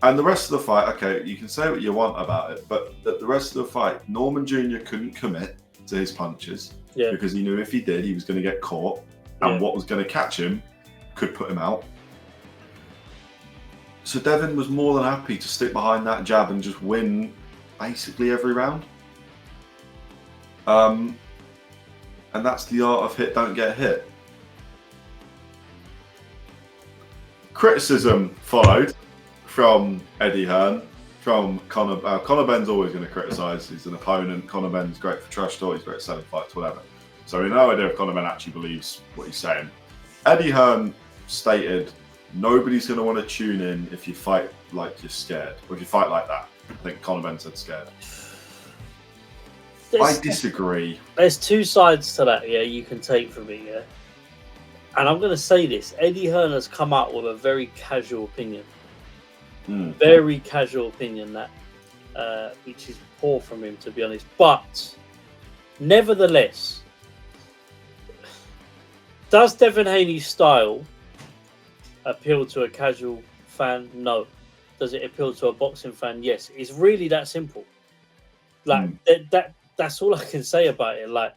And the rest of the fight, okay, you can say what you want about it, but the rest of the fight, Norman Jr. couldn't commit to his punches because he knew if he did, he was going to get caught, and what was going to catch him could put him out. So Devin was more than happy to stick behind that jab and just win basically every round. And that's the art of hit, don't get hit. Criticism followed from Eddie Hearn, from Conor. Conor Benn's always going to criticise. He's an opponent. Conor Benn's great for trash talk. He's great at selling fights, whatever. So we have no idea if Conor Benn actually believes what he's saying. Eddie Hearn stated, nobody's going to want to tune in if you fight like you're scared. Or if you fight like that. I think Conor Benn said scared. I disagree. There's two sides to that, yeah, you can take from it, yeah. And I'm going to say this. Eddie Hearn has come out with a very casual opinion. Very casual opinion, that, which is poor from him, to be honest. But, nevertheless, does Devin Haney's style appeal to a casual fan? No. Does it appeal to a boxing fan? Yes. It's really that simple. Like, that's all I can say about it. Like,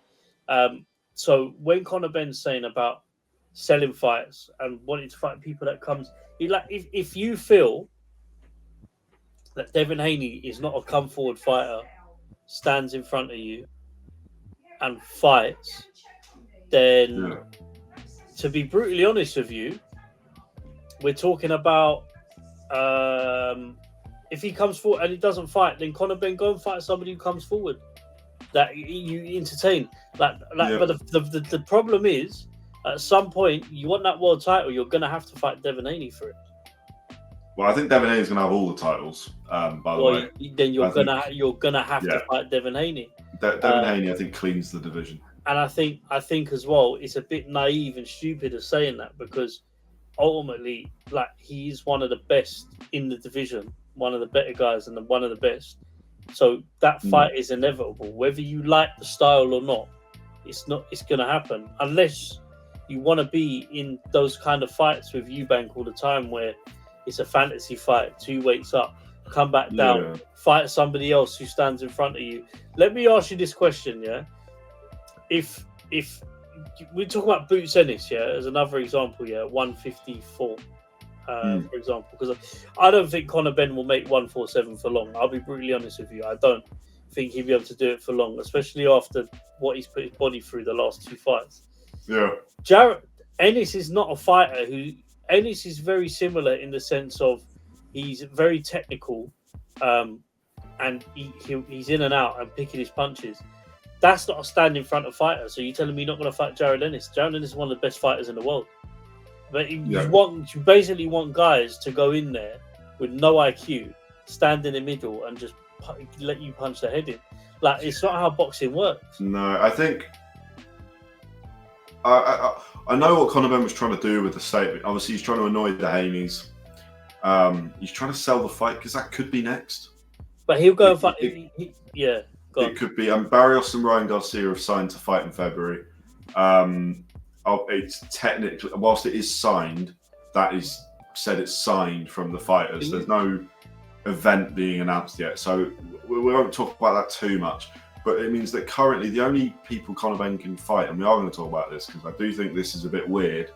so when Conor Benn's saying about selling fights and wanting to fight people that comes, if you feel that Devin Haney is not a come forward fighter, stands in front of you and fights, then to be brutally honest with you, we're talking about if he comes forward and he doesn't fight, then Conor Benn, go and fight somebody who comes forward that you entertain. But the problem is, at some point, you want that world title, you're going to have to fight Devin Haney for it. Well, I think Devin Haney's going to have all the titles. By the way, then you're gonna have to fight Devin Haney. Devin Haney, I think, cleans the division. And I think as well, it's a bit naive and stupid of saying that, because ultimately, like, he's one of the best in the division, one of the better guys, and one of the best. So that fight is inevitable, whether you like the style or not. It's going to happen, unless you want to be in those kind of fights with Eubank all the time, where it's a fantasy fight, 2 weights up, come back down, fight somebody else who stands in front of you. Let me ask you this question, yeah? If we talk about Boots Ennis, yeah, as another example, yeah, 154, for example, because I don't think Conor Benn will make 147 for long. I'll be brutally honest with you. I don't think he'll be able to do it for long, especially after what he's put his body through the last 2 fights. Yeah. Ennis is not a fighter who... Ennis is very similar in the sense of he's very technical, and he's in and out and picking his punches. That's not a stand in front of fighter. So you're telling me you're not going to fight Jared Ennis? Jared Ennis is one of the best fighters in the world. But you basically want guys to go in there with no IQ, stand in the middle, and just let you punch their head in. Like, it's not how boxing works. No, I think I know what Conor Benn was trying to do with the statement. Obviously, he's trying to annoy the Haneys. He's trying to sell the fight because that could be next. But he'll go and fight. It could be. Barrios and Ryan Garcia have signed to fight in February. It's technically, whilst it is signed, that is said it's signed from the fighters. There's no event being announced yet, so we won't talk about that too much. But it means that currently the only people Conor Benn can fight, and we are going to talk about this because I do think this is a bit weird,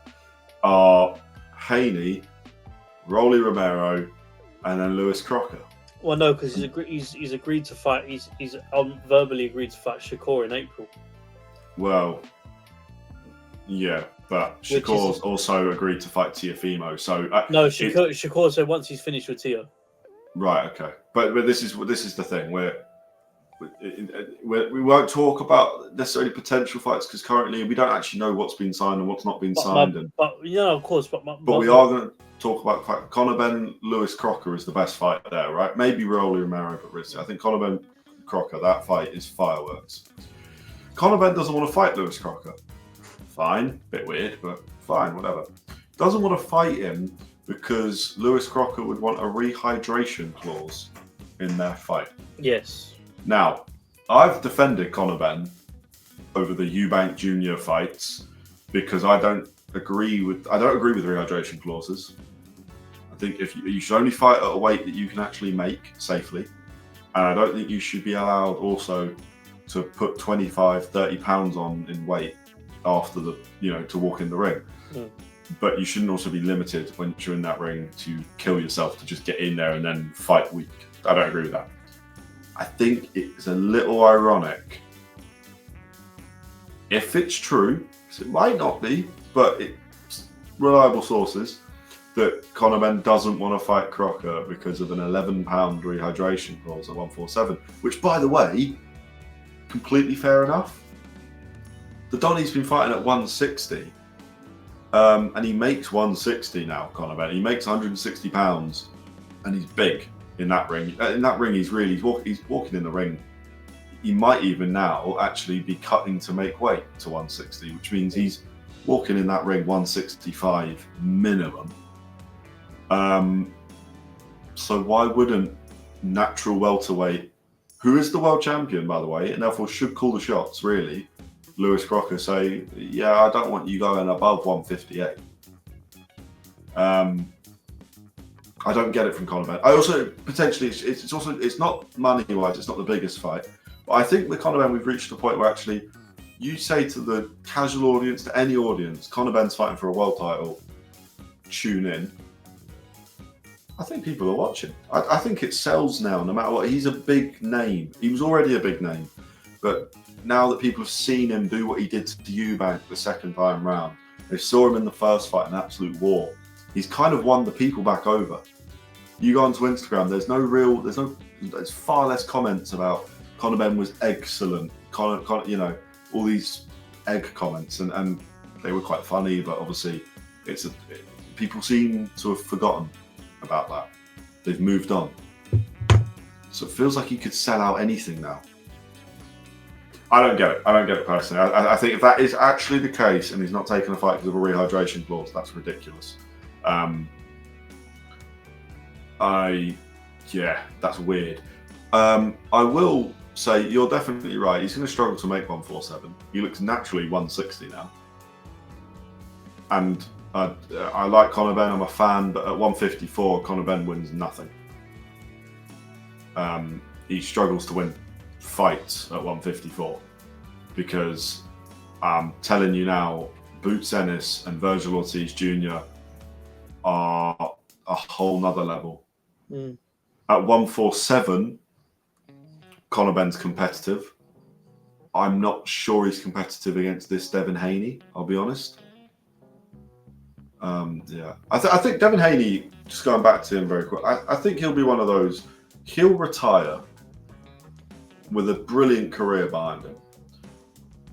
are Haney, Rolly Romero, and then Lewis Crocker. Well, no, because he's agreed to fight. He's verbally agreed to fight Shakur in April. Well, yeah, but Shakur's also agreed to fight Teofimo. So no, Shakur said once he's finished with Teo. Right. Okay. But this is the thing where we won't talk about necessarily potential fights because currently we don't actually know what's been signed and what's not been signed. Of course. But we are going to talk about Conor Benn. Lewis Crocker is the best fight there, right? Maybe Rolly Romero, but I think Conor Benn Crocker, that fight is fireworks. Conor Benn doesn't want to fight Lewis Crocker. Fine, bit weird, but fine, whatever. Doesn't want to fight him because Lewis Crocker would want a rehydration clause in their fight. Yes. Now, I've defended Conor Benn over the Eubank Jr. fights because I don't agree with rehydration clauses. I think if you should only fight at a weight that you can actually make safely, and I don't think you should be allowed also to put 25, 30 pounds on in weight after to walk in the ring. But you shouldn't also be limited when you're in that ring to kill yourself to just get in there and then fight weak. I don't agree with that. I think it's a little ironic. If it's true, because it might not be, but it's reliable sources, that Conor Benn doesn't want to fight Crocker because of an 11-pound rehydration clause at 147, which, by the way, completely fair enough. the Donny's been fighting at 160, and he makes 160 now. Conor Benn, he makes 160 pounds, and he's big in that ring. In that ring, he's walking in the ring. He might even now actually be cutting to make weight to 160, which means he's walking in that ring 165 minimum. So why wouldn't natural welterweight, who is the world champion, by the way, and therefore should call the shots, really, Lewis Crocker, say, yeah, I don't want you going above 158. I don't get it from Conor Benn. I also potentially it's not money wise, it's not the biggest fight, but I think with Conor Benn we've reached a point where actually you say to the casual audience, to any audience, Conor Benn's fighting for a world title, tune in. I think people are watching. I think it sells now, no matter what. He's a big name. He was already a big name, but now that people have seen him do what he did to Eubank the second time round, they saw him in the first fight, an absolute war. He's kind of won the people back over. You go onto Instagram, there's far less comments about Conor Benn was excellent. Conor, all these egg comments, and they were quite funny, but obviously people seem to have forgotten about that. They've moved on. So it feels like he could sell out anything now. I don't get it personally. I think if that is actually the case and he's not taking a fight because of a rehydration clause, that's ridiculous. That's weird. I will say you're definitely right. He's going to struggle to make 147. He looks naturally 160 now. And I like Conor Benn, I'm a fan, but at 154, Conor Benn wins nothing. He struggles to win fights at 154 because I'm telling you now, Boots Ennis and Virgil Ortiz Jr. are a whole nother level. At 147, Conor Benn's competitive. I'm not sure he's competitive against this Devin Haney, I'll be honest. I think Devin Haney, just going back to him very quick, I think he'll be one of those, he'll retire with a brilliant career behind him.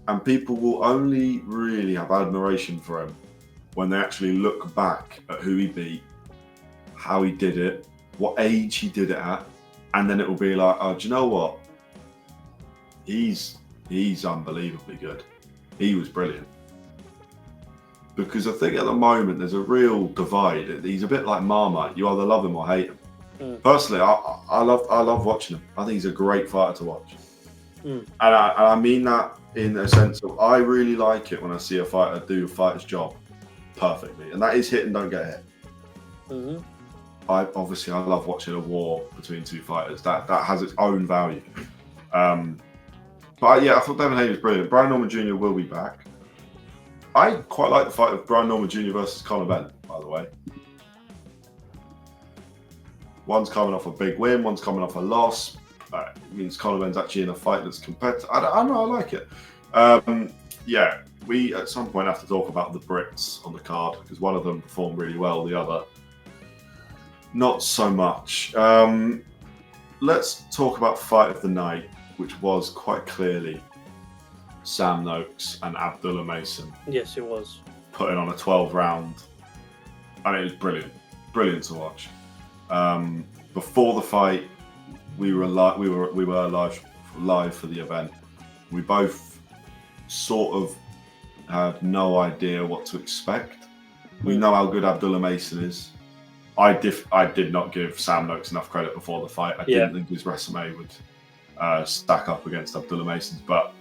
And people will only really have admiration for him when they actually look back at who he beat, how he did it, what age he did it at, and then it will be like, oh, do you know what? He's unbelievably good. He was brilliant. Because I think at the moment there's a real divide. He's a bit like Marmite. You either love him or hate him. Personally, I love watching him. I think he's a great fighter to watch. And I mean that in a sense of I really like it when I see a fighter do a fighter's job perfectly, and that is hit and don't get hit. I love watching a war between two fighters. That has its own value. But yeah, I thought Devin Haney was brilliant. Brian Norman Jr. will be back. I quite like the fight of Brian Norman Jr. versus Conor Benn, by the way. One's coming off a big win, one's coming off a loss. It means Conor Benn's actually in a fight that's competitive. I don't know, I like it. We at some point have to talk about the Brits on the card because one of them performed really well, the other not so much. Let's talk about fight of the night, which was quite clearly Sam Noakes and Abdullah Mason. Yes, it was. Putting on a 12-round. I mean, it was brilliant to watch. Before the fight, we were live for the event. We both sort of had no idea what to expect. We know how good Abdullah Mason is. I did not give Sam Noakes enough credit before the fight. I didn't think his resume would stack up against Abdullah Mason's, but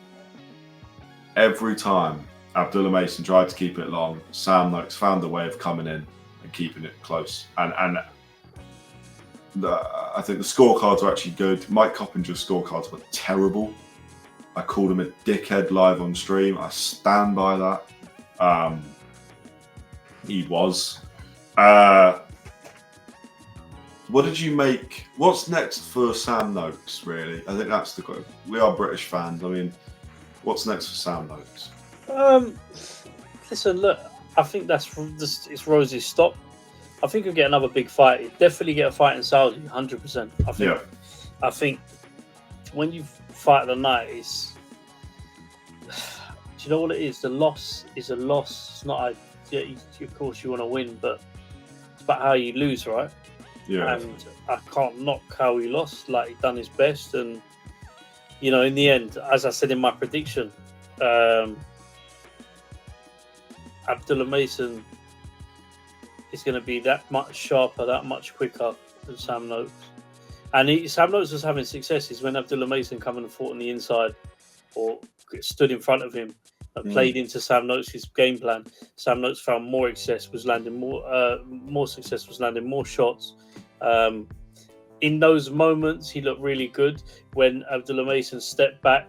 every time Abdullah Mason tried to keep it long, Sam Noakes found a way of coming in and keeping it close. And I think the scorecards were actually good. Mike Coppinger's scorecards were terrible. I called him a dickhead live on stream. I stand by that. He was. What did you make? What's next for Sam Noakes, really? I think that's the question. We are British fans. I mean, what's next for Sam Noakes? Listen, look, I think it's Rosie's stop. I think he'll get another big fight. He'll definitely get a fight in Saudi, 100%. I think when you fight the night, it's you know what it is? The loss is a loss. It's not of course you want to win, but it's about how you lose, right? Yeah. And I can't knock how he lost. Like, he done his best, and you know, in the end, as I said in my prediction, Abdullah Mason is going to be that much sharper, that much quicker than Sam Noakes. And Sam Noakes was having successes when Abdullah Mason come and fought on the inside or stood in front of him and played into Sam Noakes' game plan. Sam Noakes found more success, was landing more shots. In those moments, he looked really good. When Abdullah Mason stepped back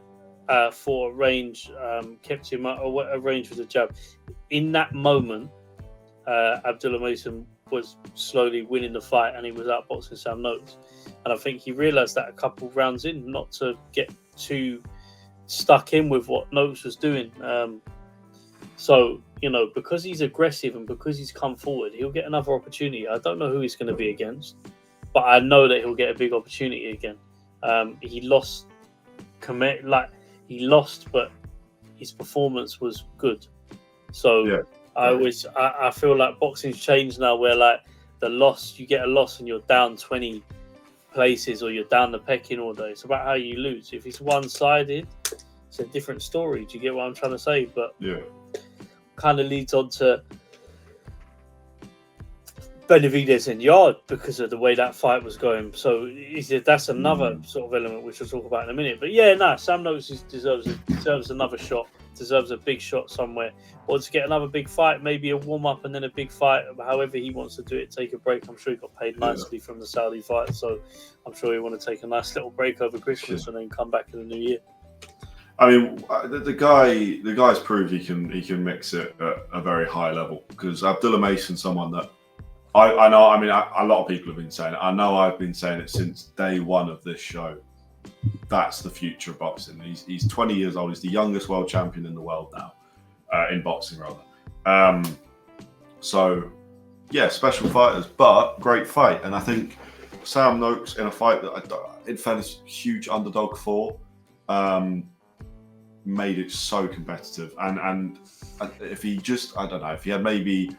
for a range, kept him at a range with a jab. In that moment, Abdullah Mason was slowly winning the fight, and he was outboxing Sam Noakes. And I think he realised that a couple rounds in, not to get too stuck in with what Noakes was doing. So, you know, because he's aggressive and because he's come forward, he'll get another opportunity. I don't know who he's going to be against, but I know that he'll get a big opportunity again. He lost, but his performance was good. So yeah. I feel like boxing's changed now, where like you get a loss and you're down 20 places or you're down the pecking order. It's about how you lose. If it's one-sided, it's a different story. Do you get what I'm trying to say? But yeah, kind of leads on to Benavidez and Yarde because of the way that fight was going. So that's another sort of element which we'll talk about in a minute. But yeah, Sam Noakes deserves another shot, deserves a big shot somewhere, or to get another big fight, maybe a warm-up and then a big fight, however he wants to do it, take a break. I'm sure he got paid nicely from the Saudi fight, so I'm sure he want to take a nice little break over Christmas and then come back in the new year. I mean, the guy's proved he can mix it at a very high level, because Abdullah Mason, someone that I know. I mean, a lot of people have been saying it. I know I've been saying it since day one of this show. That's the future of boxing. He's 20 years old. He's the youngest world champion in the world now, in boxing rather. So, yeah, special fighters, but great fight. And I think Sam Noakes in a fight that, in fairness, huge underdog for, made it so competitive. And if he just, I don't know, if he had maybe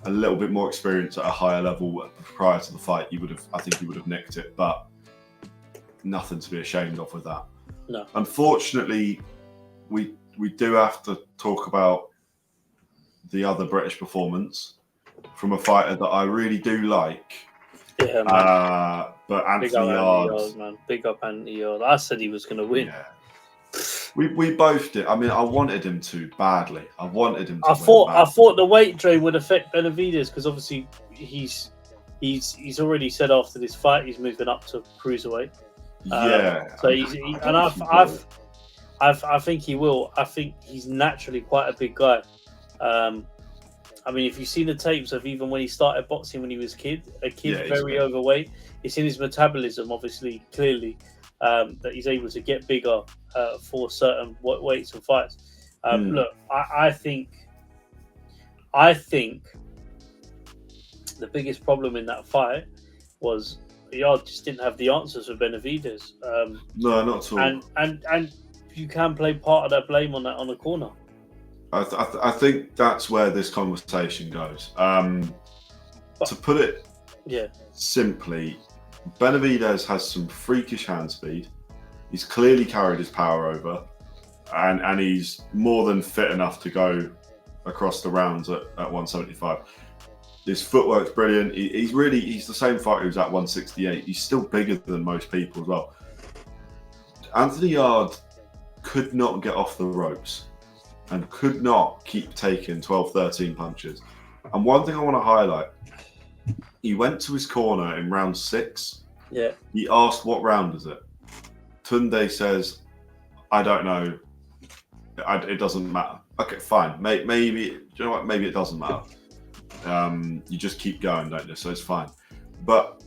a little bit more experience at a higher level prior to the fight, I think he would have nicked it. But nothing to be ashamed of with that. No. Unfortunately, we do have to talk about the other British performance from a fighter that I really do like. Yeah, man. But Anthony Yarde, man. Big up Anthony Yarde. I said he was going to win. Yeah. We both did. I mean, I wanted him to badly. I wanted him to I thought the weight drain would affect Benavidez, because obviously he's already said after this fight he's moving up to cruiserweight. Yeah. So I think he will. I think he's naturally quite a big guy. I mean, if you've seen the tapes of even when he started boxing when he was very overweight, it's in his metabolism, obviously, clearly, that he's able to get bigger for certain weights and fights. Look, I think the biggest problem in that fight was Yarde just didn't have the answers for Benavidez. No, not at all. And you can play part of that blame on the corner. I think that's where this conversation goes. To put it simply, Benavidez has some freakish hand speed. He's clearly carried his power over, and he's more than fit enough to go across the rounds at 175. His footwork's brilliant. He's the same fighter who's at 168. He's still bigger than most people as well. Anthony Yarde could not get off the ropes and could not keep taking 12, 13 punches. And one thing I want to highlight, he went to his corner in round 6. Yeah. He asked, what round is it? Tunde says, I don't know. It doesn't matter. Okay, fine. Maybe, you know what? Maybe it doesn't matter. You just keep going, don't you? So it's fine. But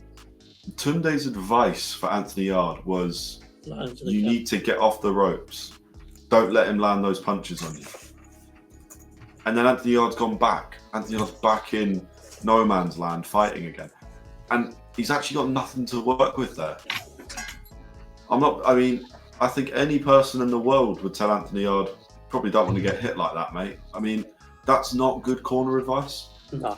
Tunde's advice for Anthony Yarde was, you need to get off the ropes. Don't let him land those punches on you. And then Anthony Yarde's gone back. Anthony Yarde's back in no man's land fighting again. And he's actually got nothing to work with there. I think any person in the world would tell Anthony Yarde, probably don't want to get hit like that, mate. I mean, that's not good corner advice. No.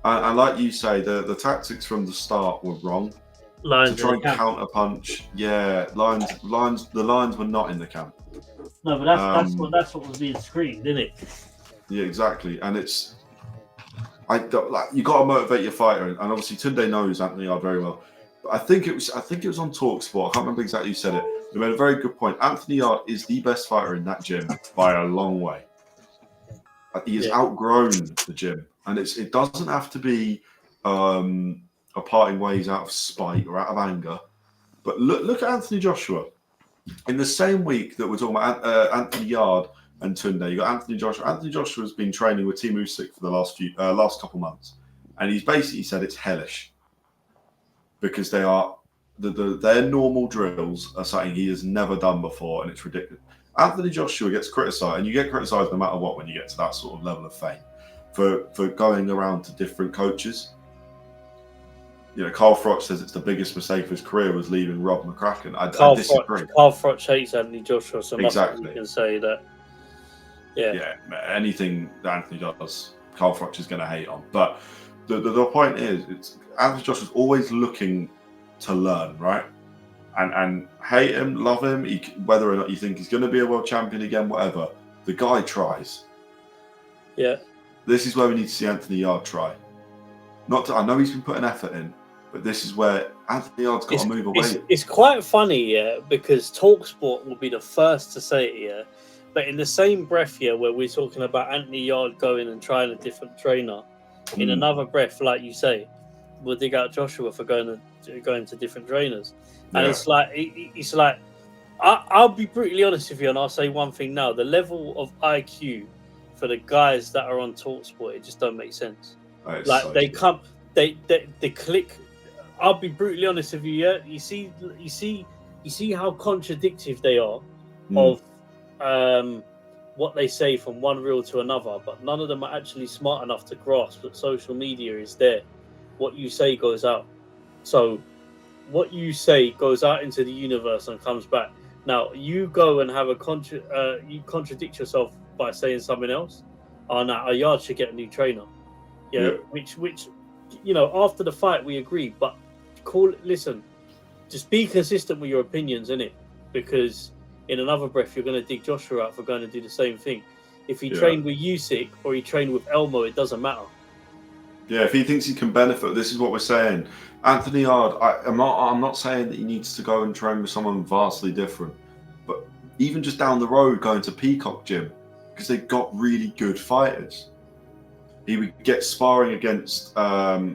And like you say, the tactics from the start were wrong. Lions to try and counter punch, the lines were not in the camp. No, but that's what was being screamed, isn't it? Yeah, exactly. And you got to motivate your fighter, and obviously Tunde knows Anthony Yarde very well. But I think it was on TalkSport. I can't remember exactly who said it. He made a very good point. Anthony Yarde is the best fighter in that gym by a long way. He has outgrown the gym, and it doesn't have to be a parting ways out of spite or out of anger. But look at Anthony Joshua. In the same week that we're talking about Anthony Yarde and Tunde, you got Anthony Joshua. Anthony Joshua has been training with Team Usyk for the last couple months, and he's basically said it's hellish because they are their normal drills are something he has never done before, and it's ridiculous. Anthony Joshua gets criticised, and you get criticised no matter what when you get to that sort of level of fame for going around to different coaches. You know, Carl Froch says it's the biggest mistake of his career was leaving Rob McCracken. I disagree. Carl Froch hates Anthony Joshua, so exactly. You can say that. Yeah, anything that Anthony does, Carl Froch is going to hate on. But the point is, Anthony Joshua's always looking to learn, right? And hate him, love him, whether or not you think he's going to be a world champion again, whatever. The guy tries. Yeah. This is where we need to see Anthony Yarde try. I know he's been putting effort in, but this is where Anthony Yarde's got to move away. It's quite funny, because TalkSport will be the first to say it, but in the same breath, where we're talking about Anthony Yarde going and trying a different trainer, in another breath, like you say, we'll dig out Joshua for going to different trainers. And it's like, I'll be brutally honest with you, and I'll say one thing now: the level of IQ for the guys that are on TalkSport, it just don't make sense. Like so they true. Come, they click. I'll be brutally honest with you. Yeah, you see how contradictive they are of what they say from one reel to another, but none of them are actually smart enough to grasp that social media is there. What you say goes out. So what you say goes out into the universe and comes back. Now you go and have you contradict yourself by saying something else. Oh, no, Yarde should get a new trainer. Yeah. Which after the fight we agree, but listen, just be consistent with your opinions, innit? Because in another breath you're going to dig Joshua out for going to do the same thing. If he trained with Usyk or he trained with Elmo, it doesn't matter. Yeah, if he thinks he can benefit, this is what we're saying. Anthony Yarde, I'm not saying that he needs to go and train with someone vastly different, but even just down the road going to Peacock Gym, because they've got really good fighters. He would get sparring against Ellis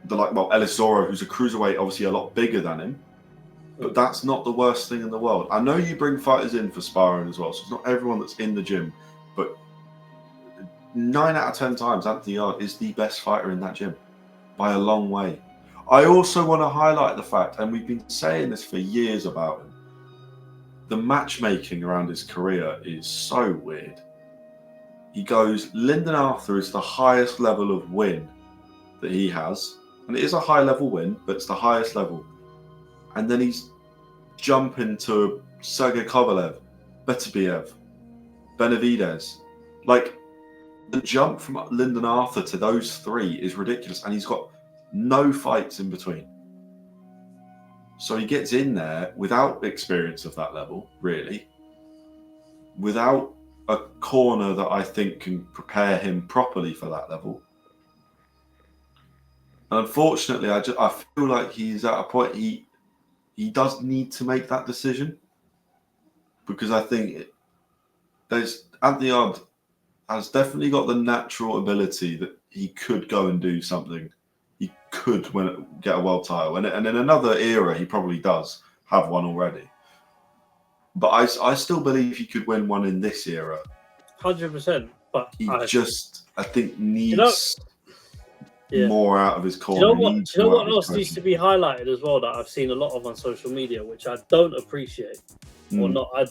Zorro, who's a cruiserweight, obviously a lot bigger than him. But that's not the worst thing in the world. I know you bring fighters in for sparring as well, so it's not everyone that's in the gym. But 9 out of 10 times, Anthony Yarde is the best fighter in that gym by a long way. I also want to highlight the fact, and we've been saying this for years about him, the matchmaking around his career is so weird. He goes, Lyndon Arthur is the highest level of win that he has. And it is a high level win, but it's the highest level. And then he's jumping to Sergey Kovalev, Beterbiev, Benavidez. Like, the jump from Lyndon Arthur to those three is ridiculous. And he's got no fights in between. So he gets in there without experience of that level, really. Without a corner that I think can prepare him properly for that level. And unfortunately, I feel like he's at a point he does need to make that decision, because I think Anthony Yarde has definitely got the natural ability that he could go and do something. He could get a world title, and in another era he probably does have one already. But I still believe he could win one in this era. 100%. But I think needs more out of his corner. Do you know what else needs to be highlighted as well that I've seen a lot of on social media, which I don't appreciate or not? I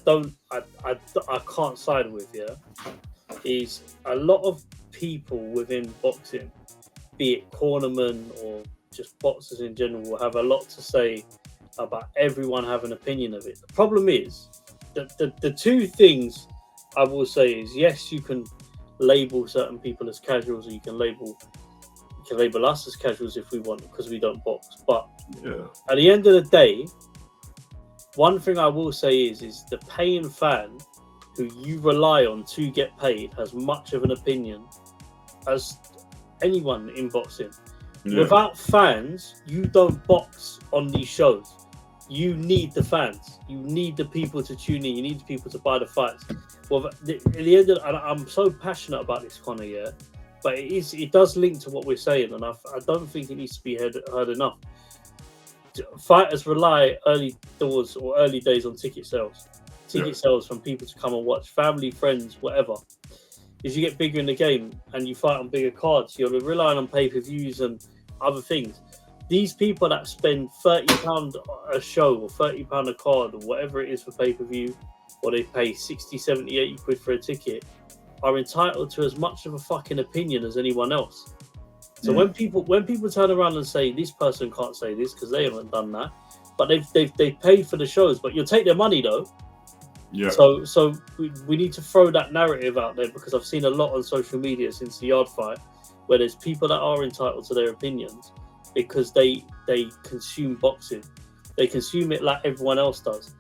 can't side with. Is a lot of people within boxing, be it cornermen or just boxers in general, will have a lot to say about everyone having an opinion of it. The problem is that the two things I will say is, yes, you can label certain people as casuals, or you can label us as casuals if we want, because we don't box. But at the end of the day, one thing I will say is the paying fan who you rely on to get paid has much of an opinion as anyone in boxing. Yeah. Without fans, you don't box on these shows. You need the fans. You need the people to tune in. You need the people to buy the fights. Well, at the end of, and I'm so passionate about this, Conor, yeah, but it does link to what we're saying, and I don't think it needs to be heard enough. Fighters rely early doors or early days on ticket sales. Sales from people to come and watch, family, friends, whatever. As you get bigger in the game and you fight on bigger cards, you're relying on pay-per-views and other things. These people that spend £30 a show or £30 a card or whatever it is for pay-per-view, or they pay 60, 70, 80 quid for a ticket, are entitled to as much of a fucking opinion as anyone else. So when people turn around and say this person can't say this because they haven't done that, but they've paid for the shows, but you'll take their money though. Yeah. So we need to throw that narrative out there, because I've seen a lot on social media since the Yarde fight where there's people that are entitled to their opinions because they consume boxing. They consume it like everyone else does.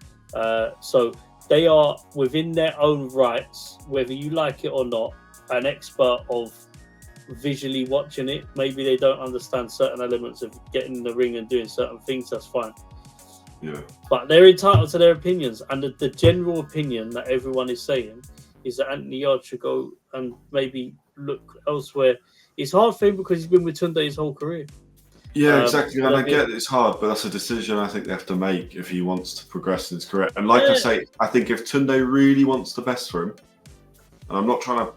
So they are within their own rights, whether you like it or not, an expert of visually watching it. Maybe they don't understand certain elements of getting in the ring and doing certain things, that's fine. Yeah. But they're entitled to their opinions, and the general opinion that everyone is saying is that Anthony Yarde should go and maybe look elsewhere. It's hard for him because he's been with Tunde his whole career. Yeah, exactly. And I get it's hard, but that's a decision I think they have to make if he wants to progress in his career. And like I say, I think if Tunde really wants the best for him, and I'm not trying to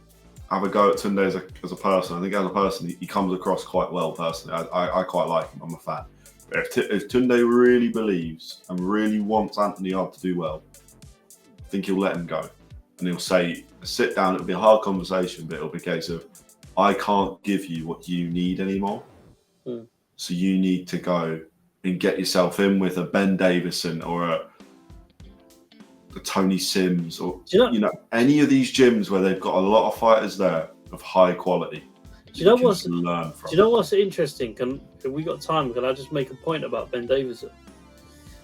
have a go at Tunde as a person. I think as a person, he comes across quite well personally. I quite like him. I'm a fan. If Tunde really believes and really wants Anthony Yarde to do well, I think he'll let him go. And he'll say, sit down, it'll be a hard conversation, but it'll be a case of, I can't give you what you need anymore. So you need to go and get yourself in with a Ben Davison or a Tony Sims or any of these gyms where they've got a lot of fighters there of high quality. Do you know what's interesting? Can we got time? Can I just make a point about Ben Davison?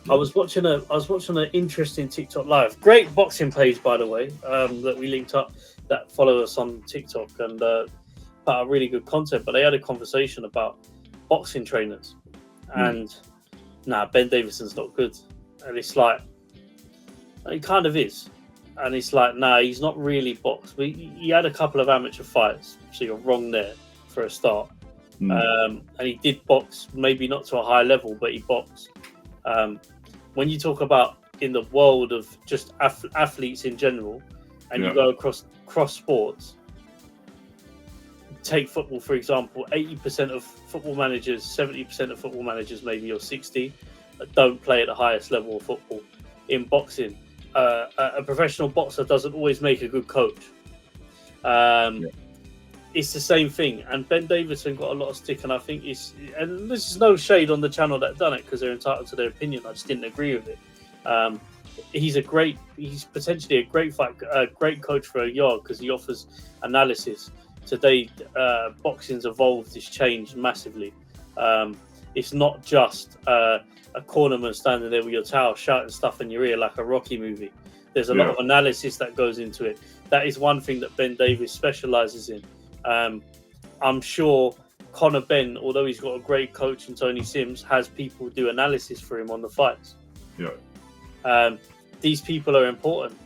I was watching an interesting TikTok live. Great boxing page, by the way, that we linked up, that follow us on TikTok and put out really good content. But they had a conversation about boxing trainers, and Ben Davison's not good, and it's like he kind of is, and it's like he's not really boxed. He had a couple of amateur fights, so you're wrong there for a start. And he did box, maybe not to a high level, but he boxed. When you talk about in the world of just athletes in general, and you go across sports, take football for example, 80% of football managers, 70% of football managers, maybe, or 60, don't play at the highest level of football. In boxing, a professional boxer doesn't always make a good coach. It's the same thing, and Ben Davison got a lot of stick, and I think and this is no shade on the channel that done it because they're entitled to their opinion. I just didn't agree with it. He's potentially a great coach for Yarde because he offers analysis. Today, boxing's evolved, it's changed massively. It's not just a cornerman standing there with your towel shouting stuff in your ear like a Rocky movie. There's a lot of analysis that goes into it. That is one thing that Ben Davis specialises in. I'm sure Conor Benn, although he's got a great coach in Tony Sims, has people do analysis for him on the fights. These people are important.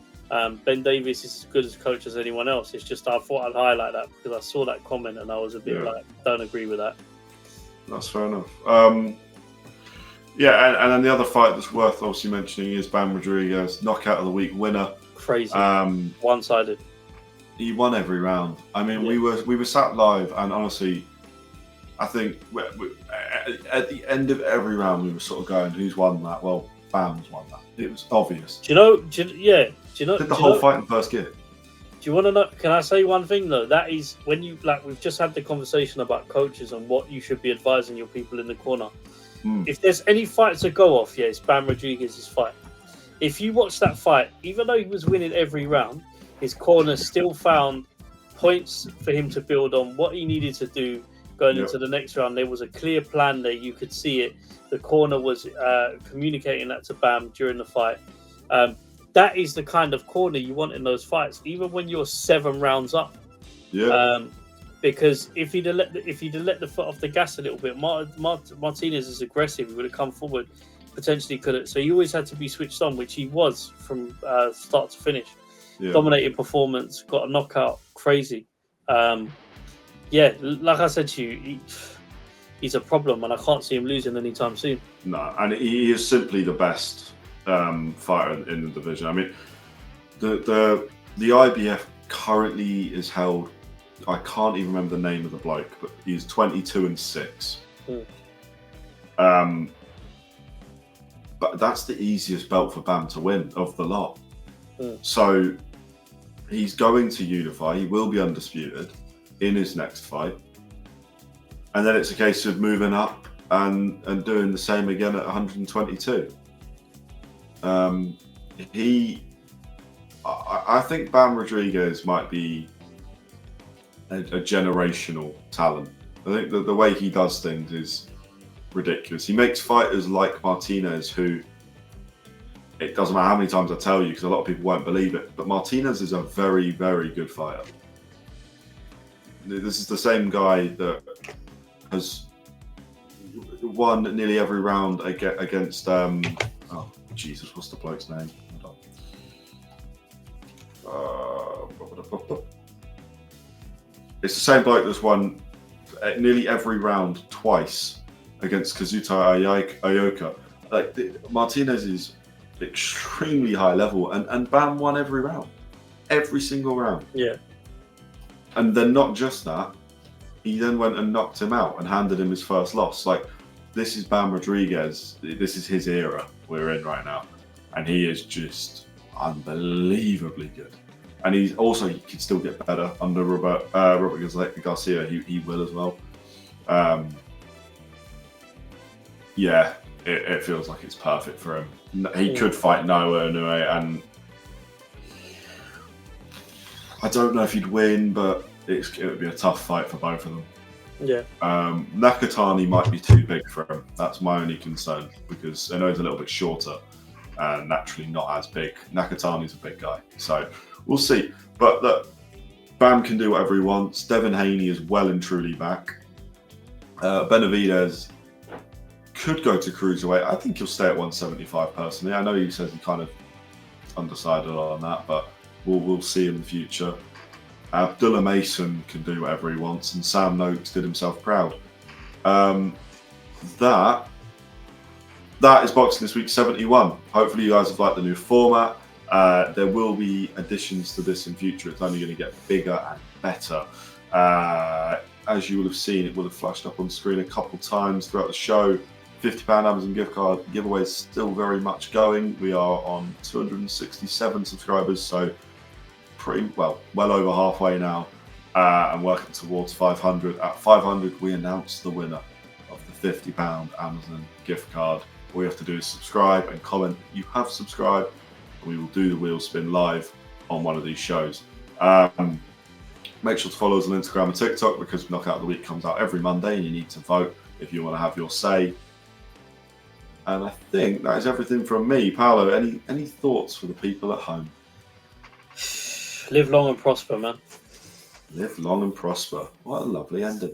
Ben Davis is as good as a coach as anyone else. It's just I thought I'd highlight that because I saw that comment and I was a bit like, don't agree with that. That's fair enough. And then the other fight that's worth obviously mentioning is Bam Rodriguez, knockout of the week winner. Crazy. One-sided. He won every round. I mean, we were sat live, and honestly, I think at the end of every round we were sort of going, "Who's won that?" Well, Bam's won that. It was obvious. Do you know? Did the whole fight in first gear. Do you want to know? Can I say one thing though? That is when you we've just had the conversation about coaches and what you should be advising your people in the corner. If there's any fight to go off, it's Bam Rodriguez's fight. If you watch that fight, even though he was winning every round, his corner still found points for him to build on, what he needed to do going into the next round. There was a clear plan there. You could see it. The corner was communicating that to Bam during the fight. That is the kind of corner you want in those fights, even when you're 7 rounds up. Yeah. Because if he'd have let the foot off the gas a little bit, Martinez is aggressive. He would have come forward, potentially could have. So he always had to be switched on, which he was from start to finish. Yeah. Dominating performance, got a knockout, crazy. Like I said to you, he's a problem, and I can't see him losing anytime soon. No, and he is simply the best fighter in the division. I mean, the IBF currently is held. I can't even remember the name of the bloke, but he's 22-6. But that's the easiest belt for Bam to win of the lot. So he's going to unify. He will be undisputed in his next fight, and then it's a case of moving up and doing the same again at 122. I think Bam Rodriguez might be a generational talent. I think that the way he does things is ridiculous. He makes fighters like Martinez, who, it doesn't matter how many times I tell you, because a lot of people won't believe it, but Martinez is a very, very good fighter. This is the same guy that has won nearly every round against oh Jesus, what's the bloke's name? It's the same bloke that's won nearly every round twice against Kazuto Ioka. Martinez is extremely high level, and Bam won every round, every single round. Yeah. And then not just that, he then went and knocked him out and handed him his first loss. This is Bam Rodriguez. This is his era we're in right now, and he is just unbelievably good. And he can still get better under Robert Garcia. He will as well. It feels like it's perfect for him. He could fight Noah Inoue, and I don't know if he'd win, but it would be a tough fight for both of them. Yeah. Nakatani might be too big for him. That's my only concern, because I know he's a little bit shorter and naturally not as big. Nakatani's a big guy, so we'll see. But look, Bam can do whatever he wants. Devin Haney is well and truly back. Benavidez could go to cruiserweight. I think he'll stay at 175 personally. I know he says he kind of undecided on that, but we'll see in the future. Abdullah Mason can do whatever he wants, and Sam Noakes did himself proud. That is boxing this week 71. Hopefully you guys have liked the new format. There will be additions to this in future. It's only going to get bigger and better. As you will have seen, it will have flashed up on screen a couple times throughout the show. £50 Amazon gift card giveaway is still very much going. We are on 267 subscribers, so well over halfway now, and working towards 500. At 500, we announce the winner of the £50 Amazon gift card. All you have to do is subscribe and comment that you have subscribed. We will do the wheel spin live on one of these shows. Make sure to follow us on Instagram and TikTok, because Knockout of the Week comes out every Monday, and you need to vote if you want to have your say. And I think that is everything from me. Paolo, any thoughts for the people at home? Live long and prosper, man. Live long and prosper. What a lovely ending.